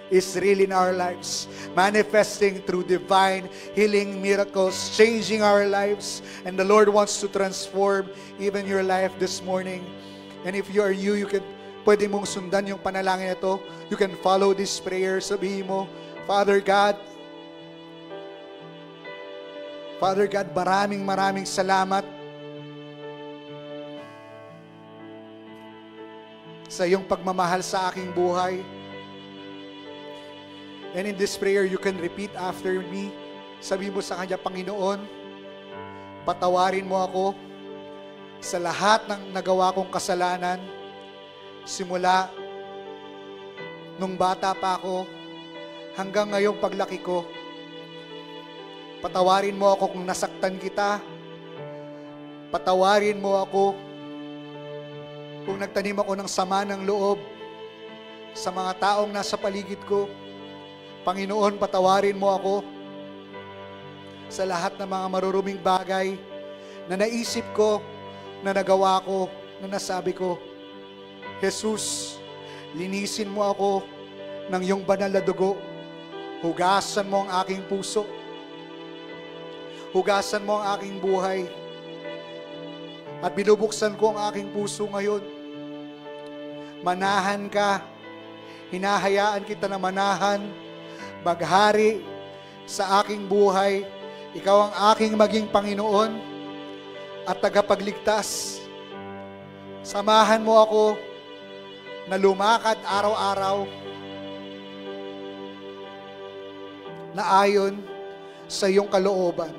is real in our lives, manifesting through divine healing miracles, changing our lives. And the Lord wants to transform even your life this morning. And if you are new, pwede mong sundan yung panalangin ito. You can follow this prayer. Sabihin mo, Father God, maraming salamat sa iyong pagmamahal sa aking buhay. And in this prayer, you can repeat after me. Sabi mo sa Kanya, Panginoon, patawarin mo ako sa lahat ng nagawa kong kasalanan. Simula nung bata pa ako hanggang ngayong paglaki ko. Patawarin mo ako kung nasaktan kita. Patawarin mo ako kung nagtanim ako ng sama ng loob sa mga taong nasa paligid ko. Panginoon, patawarin mo ako sa lahat ng mga maruruming bagay na naisip ko, na nagawa ko, na nasabi ko. Jesus, linisin mo ako ng iyong banal na dugo. Hugasan mo ang aking puso. Hugasan mo ang aking buhay. At binubuksan ko ang aking puso ngayon. Manahan ka. Hinahayaan kita na manahan, maghari sa aking buhay. Ikaw ang aking maging Panginoon at tagapagligtas. Samahan mo ako na lumakad araw-araw na ayon sa iyong kalooban.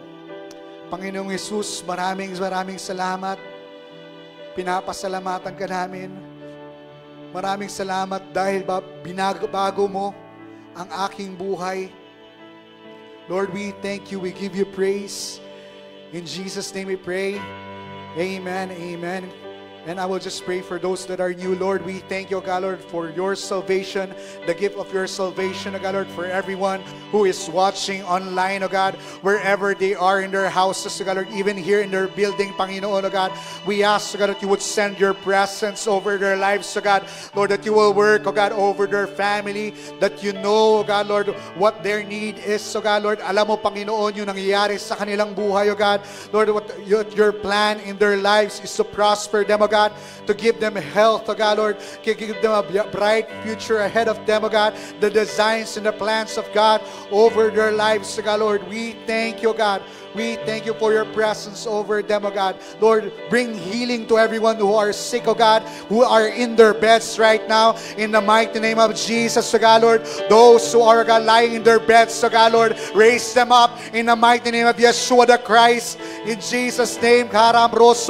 Panginoong Hesus, maraming salamat. Pinapasalamatan ka namin. Maraming salamat dahil binago mo ang aking buhay. Lord, we thank you. We give you praise. In Jesus' name we pray. Amen. Amen. And I will just pray for those that are new. Lord, we thank you, God, Lord, for your salvation, the gift of your salvation, God, Lord, for everyone who is watching online, oh God, wherever they are in their houses, oh God, Lord, even here in their building, Panginoon, oh God, we ask, oh God, that you would send your presence over their lives, oh God, Lord, that you will work, oh God, over their family, that you know, oh God, Lord, what their need is, oh God, Lord, alam mo, Panginoon, yung nangyayari sa kanilang buhay, oh God, Lord, what your plan in their lives is to prosper them, oh God, to give them health, oh God, Lord, to give them a bright future ahead of them, oh God, the designs and the plans of God over their lives, oh God, Lord. We thank you, God. We thank you for your presence over them, oh God. Lord, bring healing to everyone who are sick, oh God, who are in their beds right now, in the mighty name of Jesus, oh God, Lord. Those who are, God, lying in their beds, oh God, Lord, raise them up in the mighty name of Yeshua the Christ, in Jesus' name. Those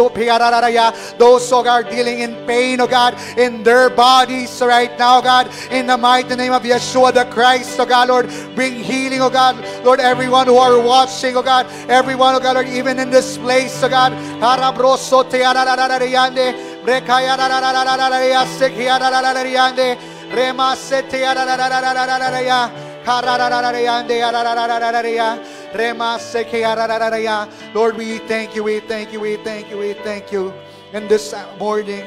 who are dealing in pain, oh God, in their bodies right now, God, in the mighty name of Yeshua the Christ, oh God, Lord, bring healing, oh God, Lord, everyone who are watching, oh God, everyone, oh God, Lord, even in this place, oh God, Lord, we thank you, we thank you, we thank you, we thank you. And this morning,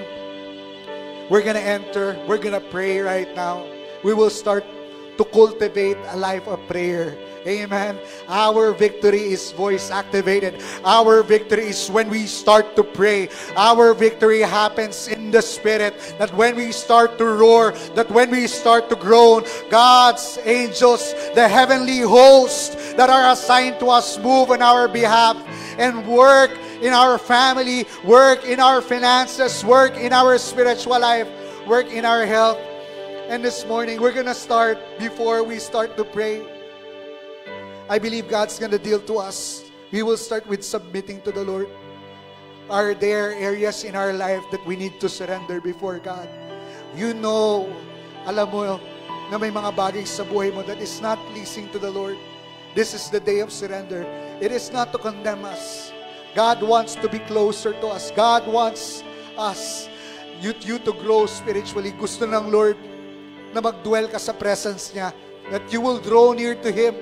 we're going to enter, we're going to pray right now. We will start to cultivate a life of prayer. Amen. Our victory is voice activated. Our victory is when we start to pray. Our victory happens in the Spirit. That when we start to roar, that when we start to groan, God's angels, the heavenly hosts that are assigned to us, move on our behalf and work in our family, work in our finances, work in our spiritual life, work in our health. And this morning, we're going to start, before we start to pray, I believe God's going to deal to us. We will start with submitting to the Lord. Are there areas in our life that we need to surrender before God? You know, alam mo na may mga bagay sa buhay mo that is not pleasing to the Lord. This is the day of surrender. It is not to condemn us. God wants to be closer to us. God wants us, you to grow spiritually. Gusto ng Lord na mag-dwell ka sa presence niya, that you will draw near to Him.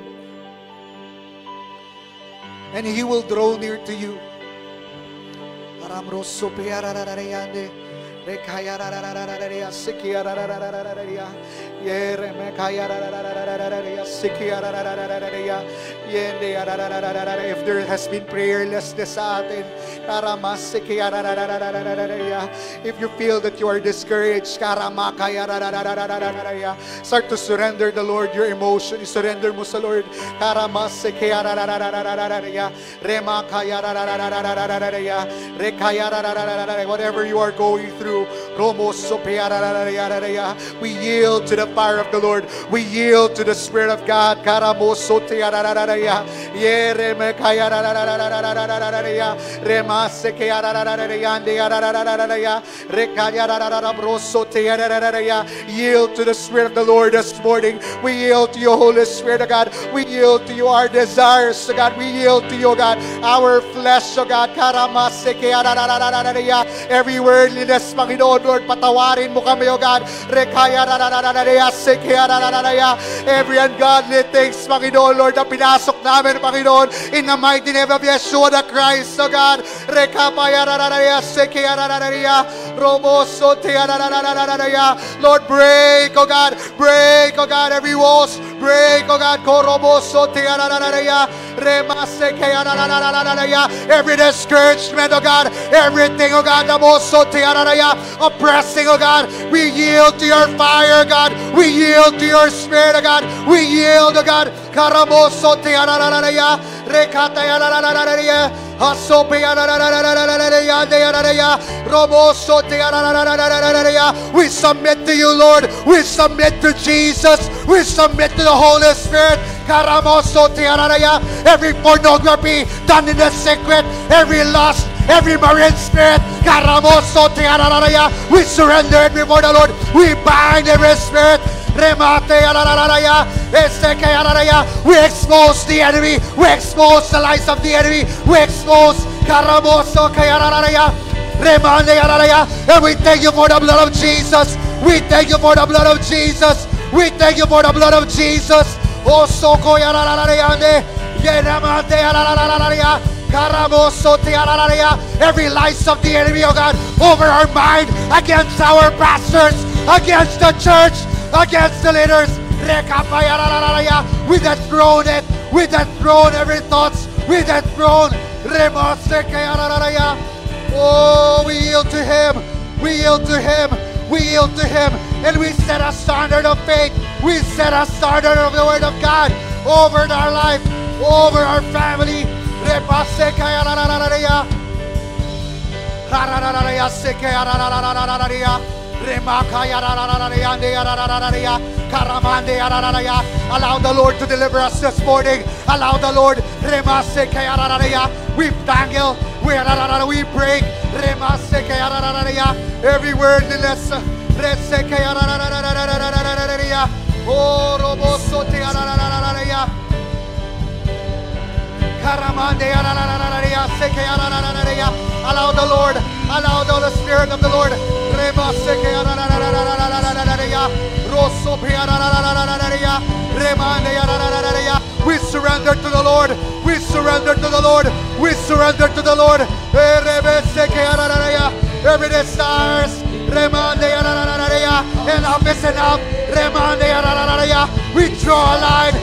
And He will draw near to you. If there has been prayerlessness sa atin, if you feel that you are discouraged, start to surrender the Lord your emotion. Surrender mo sa Lord. Whatever you are going through, we yield to the fire of the Lord. We yield to the Spirit of God. Yield to the Spirit of the Lord this morning. We yield to you, Holy Spirit of God. We yield to you our desires, God. We yield to you, God, our flesh, God. Every worldliness, Panginoon, Lord, patawarin mo kami, O God. Every ungodly things, Panginoon, Lord, na pinasok namin, Panginoon, in the mighty name of Yeshua the Christ, O God. Lord, break, O God, break, O God, every walls, break, O God, every discouragement, O God, everything, O God, oppressing, O God, we yield to your fire, God, we yield to your Spirit, O God, we yield, O God, We submit to you, Lord. We submit to Jesus. We submit to the Holy Spirit. Every pornography done in the secret, every lust, every marine spirit, we surrender it before the Lord. We bind every spirit. We expose the enemy. We expose the lies of the enemy. We expose and we thank you for the blood of Jesus. We thank you for the blood of Jesus. We thank you for the blood of Jesus. Oh, soko every lies of the enemy, oh God, over our mind, against our pastors, against the church, against the leaders. We dethrone it. We dethrone every thoughts. We dethrone. Oh, we yield to Him. We yield to Him. We yield to Him. And we set a standard of faith. We set a standard of the Word of God over our life, over our family. Allow the Lord to deliver us this morning. Allow the Lord. We tangle. We break. Every word in this. Allow the Lord, allow the Holy Spirit of the Lord. We surrender to the Lord. We surrender to the Lord. We surrender to the Lord. Every desires. Enough is enough. We draw a line.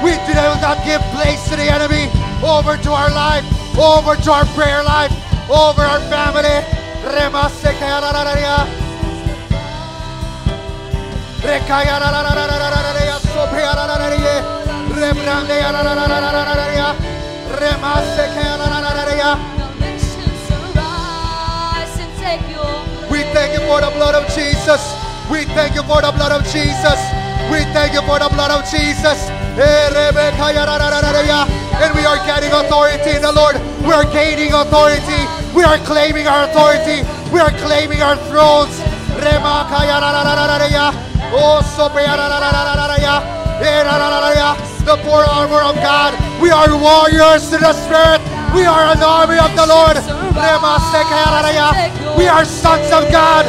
We do not give place to the enemy. Over to our life, over to our prayer life, over our family. We thank you for the blood of Jesus. We thank you for the blood of Jesus. We thank you for the blood of Jesus. And we are getting authority in the Lord. We are gaining authority. We are claiming our authority. We are claiming our thrones. The full armor of God. We are warriors in the Spirit. We are an army of the Lord. We are sons of God.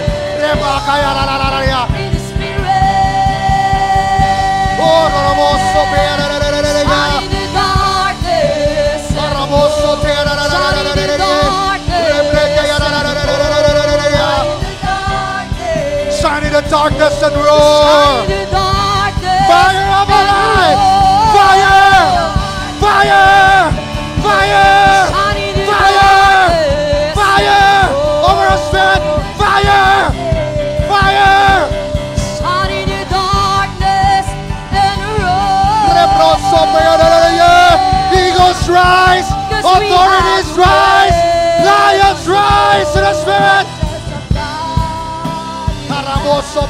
Shine in the darkness and roar. Fire of our life. Fire. Fire. Fire. Fire. Fire. Over our spirit. Fire. Fire. Eagles rise, authorities rise, lions rise in the Spirit.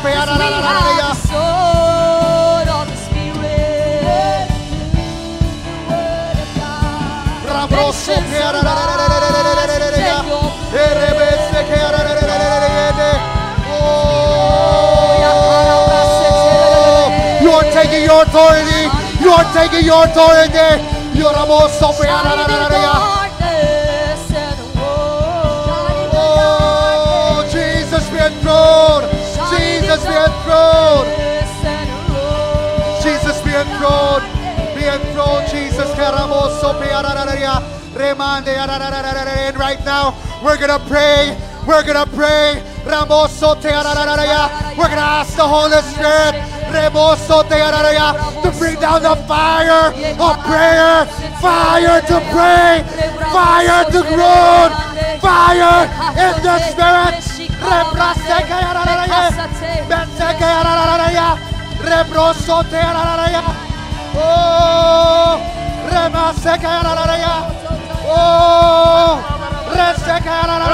We have the sword of the Spirit, the Word of God. You are taking your authority. You are taking your authority. Oh, Jesus be enthroned. Jesus be enthroned. Jesus be enthroned. Be enthroned, Jesus. And right now, we're going to pray. We're going to pray. We're going to ask the Holy Spirit to bring down the fire of prayer, fire to pray, fire to groan, fire in the Spirit. Oh, Oh,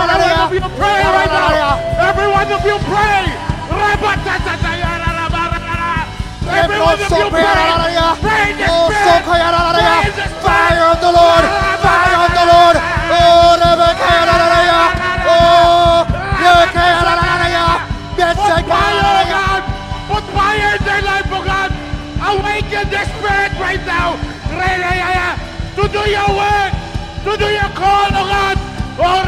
Everyone of you pray right now. Everyone of you pray. Everyone of you pray. Pray in the Spirit. Pray in the Spirit. Fire of the Lord. Fire of the Lord. Oh, Put fire, oh God. Put fire in their life, oh God. Awaken the Spirit right now. To do your work. To do your call, oh God. Oh,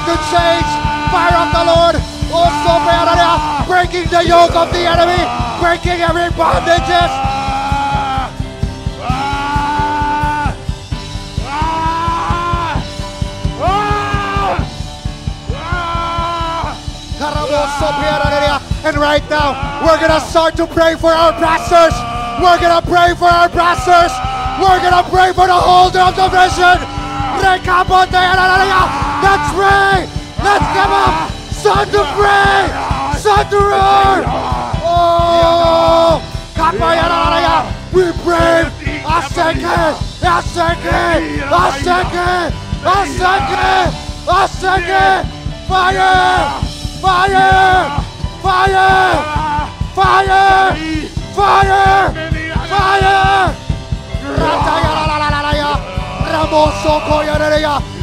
to change. Fire of the Lord. Also, breaking the yoke of the enemy. Breaking every bondages. And right now, we're going to start to pray for our pastors. We're going to pray for our pastors. We're going to pray for the holder of the vision. Let's pray. Let's come up. Son to pray. Son to roar. Oh. We pray. A second. A second. A second. A second. A second. Fire. Fire. Fire. Fire. Fire. Fire.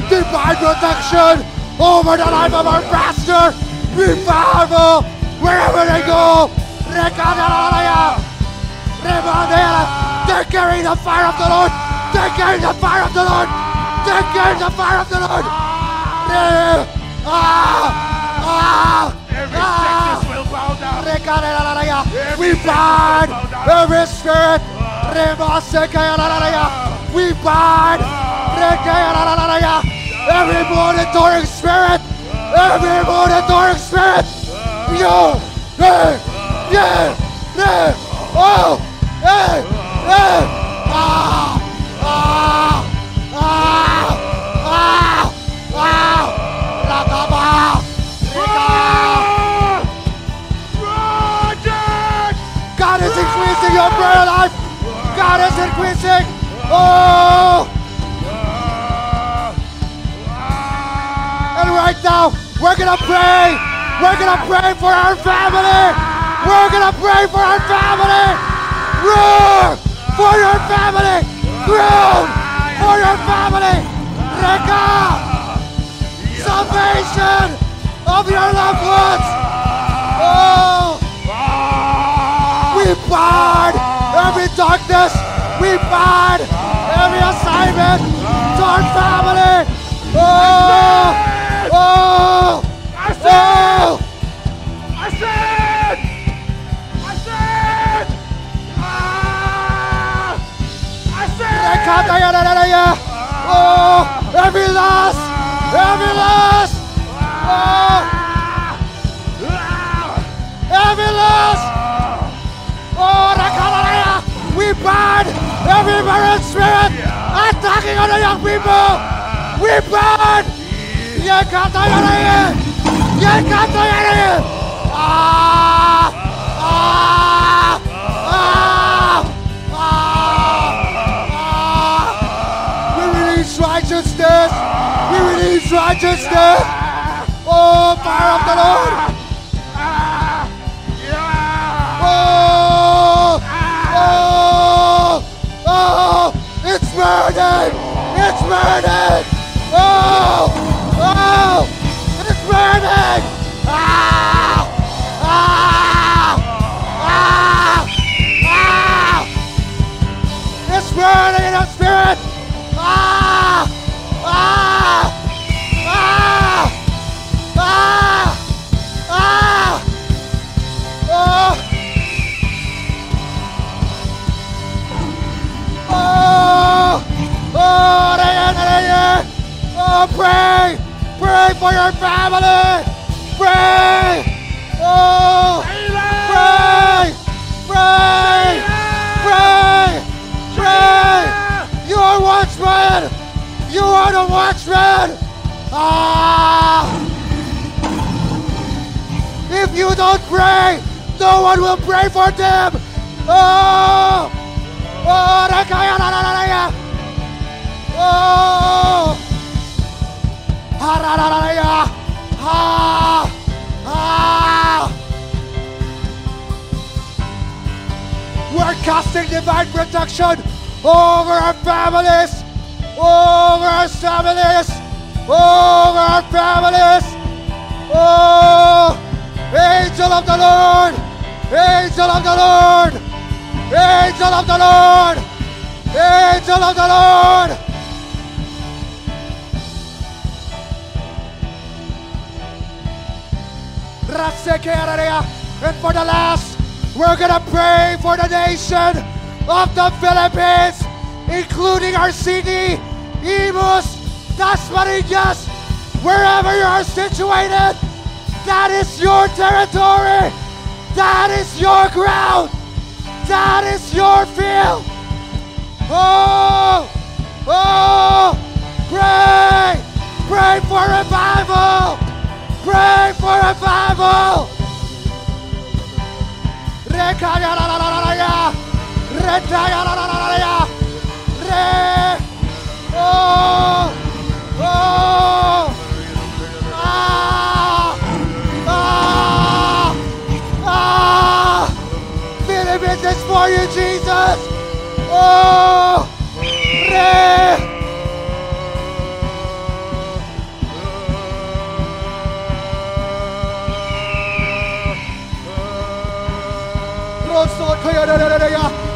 Divine protection over the life of our pastor. Revival wherever they go. They're carrying the fire of the Lord. They're carrying the fire of the Lord. They're carrying the fire of the Lord. Every sickness will bow down. We bind every spirit. We bind every monitoring spirit. Every monitoring spirit. Yo, yeah, yeah, yeah. Oh, hey, hey. Ah, ah, ah, ah, ah. Rakaba. God is increasing your prayer life. God is increasing. Oh. And right now, we're going to pray. We're going to pray for our family. We're going to pray for our family. Roar for your family. Groan for your family. Reka. Salvation of your loved ones. Oh. We bind every darkness. We bind every assignment to our family. Oh. Oh. I said! I said! Oh, every loss! Every loss! Oh, every loss! Oh, we bind every marine spirit attacking on the young people! We bind! Ah! Ah! Ah! Righteousness! We release righteousness! Oh, fire of the Lord! Oh! Oh! Oh! It's burning! It's burning! Oh! Oh! It's burning! Ah! Ah! Ah! Ah! It's burning in the spirit! Ah! Ah! Ah! Ah! Ah! Oh! gonna pray. Pray for your family. Pray. Oh. Pray. Pray. Pray. Pray. You are watchmen. You are the watchmen. If you don't pray, no one will pray for them. Oh. Oh. Oh. We're casting divine protection over our families, over our families, over our families. Oh, angel of the Lord, angel of the Lord, angel of the Lord, angel of the Lord. And for the last, we're gonna pray for the nation of the Philippines, including our city, Imus, Dasmariñas, wherever you are situated. That is your territory. That is your ground. That is your field. Oh, oh, pray, pray for revival. Pray for revival. Oh, oh, Philippines is for you, Jesus. Oh,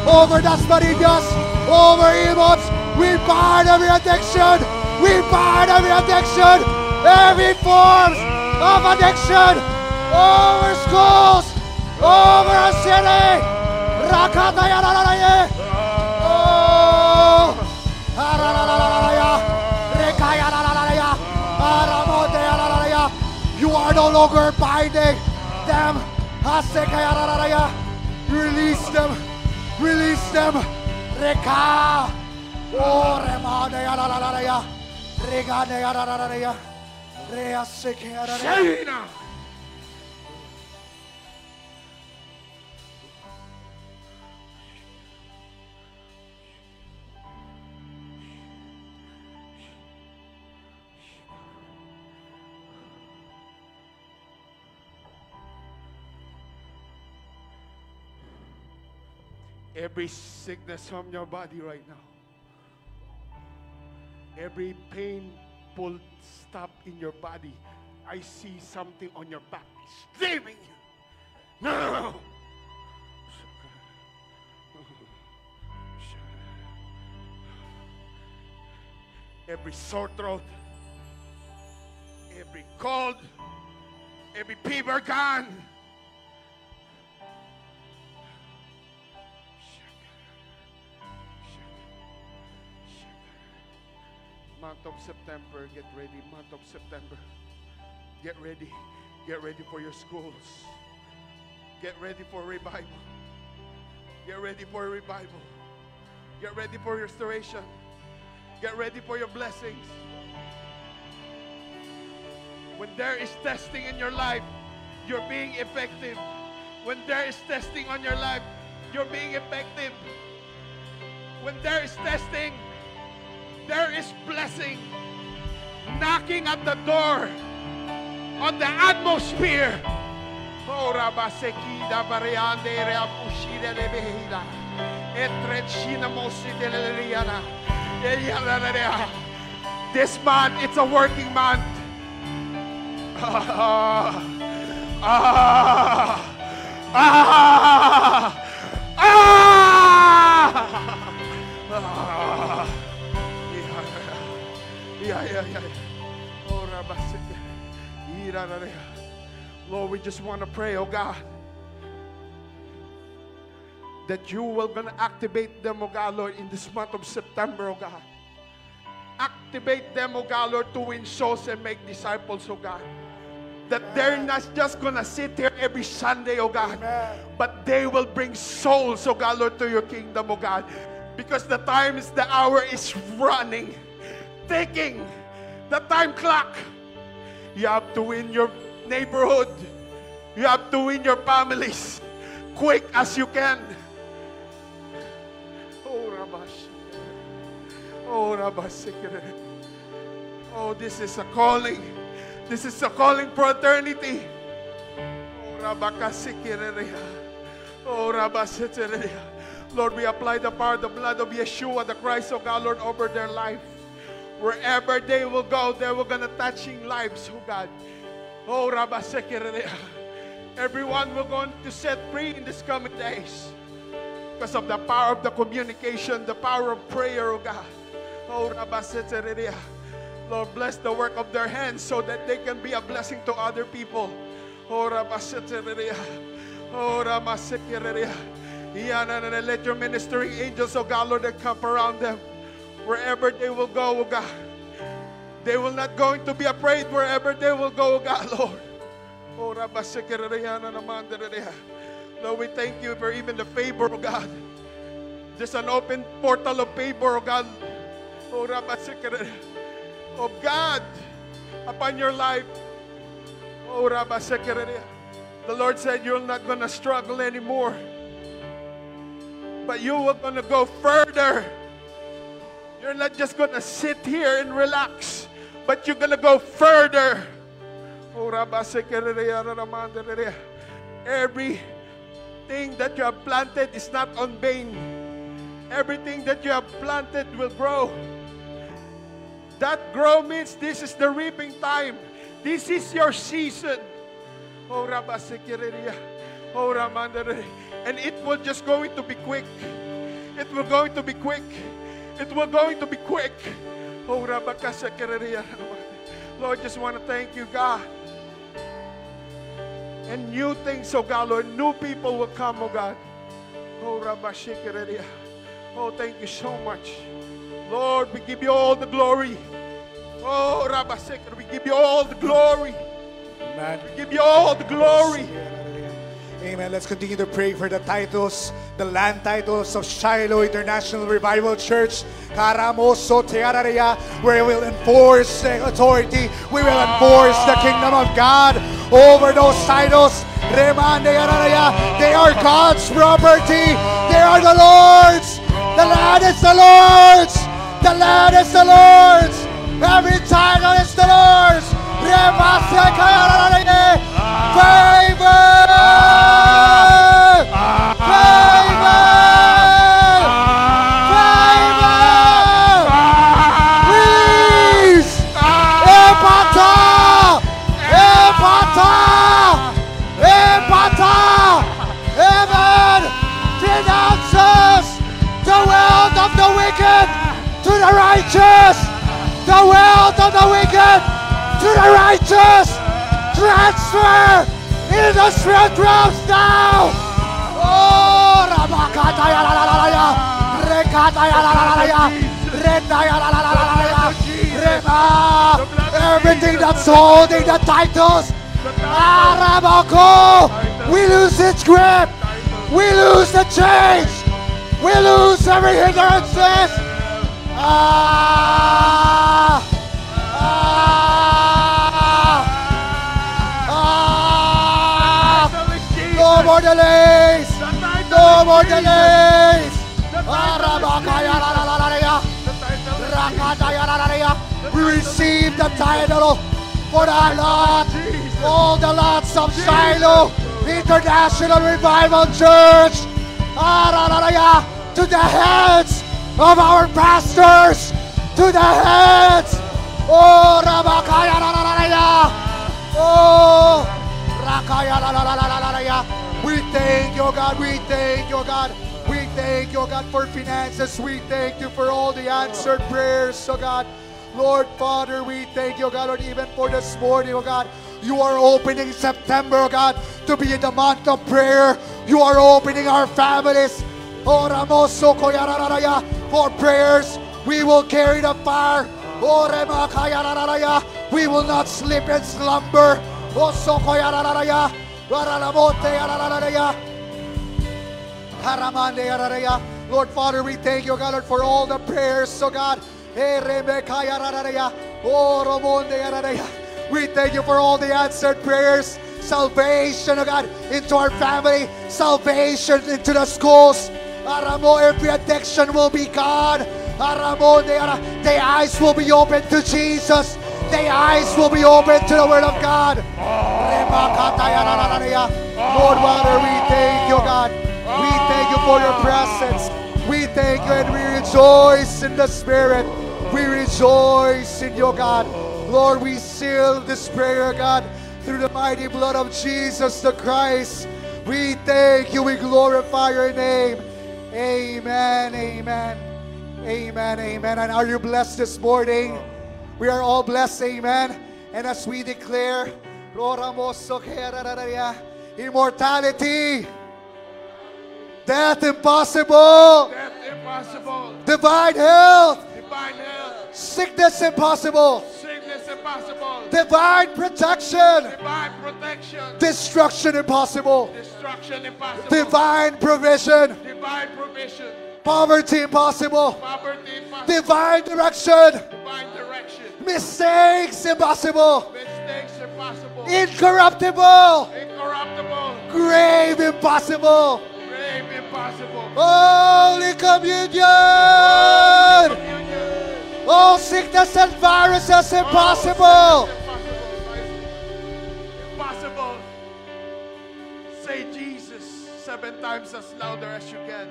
over Dasmariñas, over Imus, we bind every addiction, we bind every addiction, every form of addiction, over schools, over our city. You are no longer binding them. Release them. Release them. Reka. Oh, remade ya la la la ya. Regade ya la la la ya. Rea seke ya la la. Every sickness from your body right now, every painful stop in your body, I see something on your back screaming, no! Every sore throat, every cold, every fever gone. Month of September, get ready. Month of September, get ready. Get ready for your schools. Get ready for revival. Get ready for revival. Get ready for restoration. Get ready for your blessings. When there is testing in your life, you're being effective. When there is testing on your life, you're being effective. When there is testing, there is blessing knocking at the door on the atmosphere. Oh, Rabasekida Variande Reapushida de Behila. Etrechina Mosita Leliana. This month, it's a working month. Lord, we just want to pray, oh God, that you will gonna activate them, oh God, Lord, in this month of September, oh God. activate them, oh God, Lord, to win souls and make disciples, oh God. That they're not just gonna sit here every Sunday, oh God, but they will bring souls, oh God, Lord, to your kingdom, oh God. Because the time is, the hour is running, ticking, the time clock. You have to win your neighborhood. You have to win your families quick as you can. Oh, Rabash. Oh, Rabash. Oh, this is a calling. This is a calling for eternity. Oh, Rabakasikireya. Oh, Rabasikireya. Lord, we apply the power, the blood of Yeshua, the Christ of God, Lord, over their life. Wherever they will go, they will gonna touching lives, oh God. Oh, Rabasikireya. Everyone will going to set free in these coming days because of the power of the communication, the power of prayer, oh God. Oh, Rabasikireya. Lord, bless the work of their hands so that they can be a blessing to other people. Oh, Rabasikireya. Oh, Rabasikireya. Let your ministering angels, oh God, Lord, that camp around them. Wherever they will go, oh God. They will not going to be afraid wherever they will go, oh God, Lord. Oh, Lord, we thank you for even the favor, oh God. Just an open portal of favor, oh God. Oh, of God upon your life. Oh, the Lord said you're not going to struggle anymore. But you are going to go further. You're not just going to sit here and relax, but you're going to go further. Everything that you have planted is not on vain. Everything that you have planted will grow. That grow means this is the reaping time. This is your season. And it will just going to be quick. It will going to be quick. It will going to be quick. Lord, just want to thank you, God. And new things, oh God, Lord, new people will come, oh God. Oh, thank you so much. Lord, we give you all the glory. Oh, Rabasek, we give you all the glory. Amen. We give you all the glory. Amen. Let's continue to pray for the titles, the land titles of Shiloh International Revival Church. Karamoso Teararia, where we will enforce the authority. We will enforce the kingdom of God over those titles. Remande Araria. They are God's property. They are the Lord's. The land is the Lord's. The land is the Lord's. Every title is the Lord's. Favor! To the righteous, the wealth of the wicked to the righteous. Transfer in the spirit realms now. Oh, Ramakataya la la la la, Rekataya la la la la, Retaya la la la la la, Rema. Everything that's holding the titles, Arabako, we lose its grip. We lose the change. We lose every hindrances. No more delays. No more delays. We receive the title for the lot. All the lots of Shiloh International Revival Church. To the heads of our pastors, to the heads. Oh, Rabakaya la la la la. Oh, Rakaya la la la la la. We thank you, God. We thank you, God. We thank you, God, for finances. We thank you for all the answered prayers, oh God. Lord Father, we thank you, God, Lord, even for this morning, oh God. You are opening September, oh God, to be in the month of prayer. You are opening our families. Oh, Ramoso Koyararaya, for prayers. We will carry the fire We will not sleep in slumber. Lord Father, we thank you, God, Lord, for all the prayers, so God. We thank you for all the answered prayers. Salvation, oh God, into our family. Salvation into the schools. Every addiction will be gone. The eyes will be open to Jesus. The eyes will be open to the Word of God. Lord Father, we thank you, God. We thank you for your presence. We thank you and we rejoice in the Spirit. We rejoice in you, God. Lord, we seal this prayer, God, through the mighty blood of Jesus the Christ. We thank you. We glorify your name. Amen, amen, amen, amen. And are you blessed this morning? We are all blessed, amen. And as we declare, immortality, death impossible, Death impossible. divine health, Divine health. sickness impossible, Sickness impossible. divine protection, Divine protection. destruction impossible, Destruction impossible. divine provision, Divine provision. poverty impossible, Poverty impossible. divine direction, Divine direction. mistakes impossible, Mistakes impossible. incorruptible, Incorruptible. grave impossible, Grave impossible. Holy Communion, Communion. all sickness and viruses impossible. Impossible. Say Jesus 7 times as louder as you can.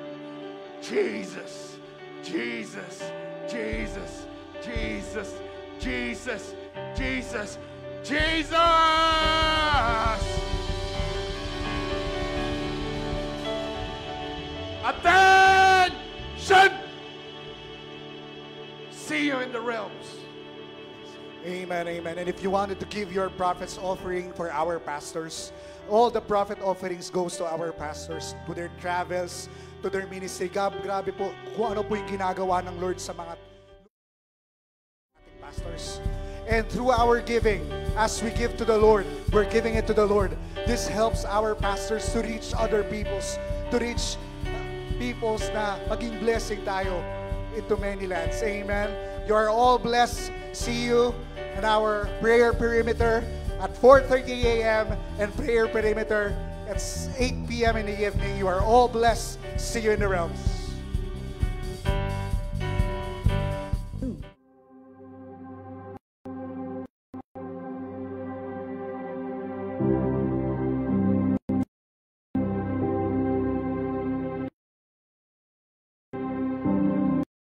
Jesus, Jesus, Jesus, Jesus, Jesus, Jesus, Jesus. Attention! See you in the realms. Amen, amen. And if you wanted to give your prophet's offering for our pastors, all the prophet offerings goes to our pastors, to their travels, to their ministry. Grabe po kung ano po yung ginagawa ng Lord sa mga ating pastors. And through our giving, as we give to the Lord, we're giving it to the Lord. This helps our pastors to reach other peoples, to reach peoples na maging blessing tayo into many lands. Amen. You are all blessed. See you in our prayer perimeter at 4:30 a.m. and prayer perimeter at 8 p.m. in the evening. You are all blessed. See you in the realms.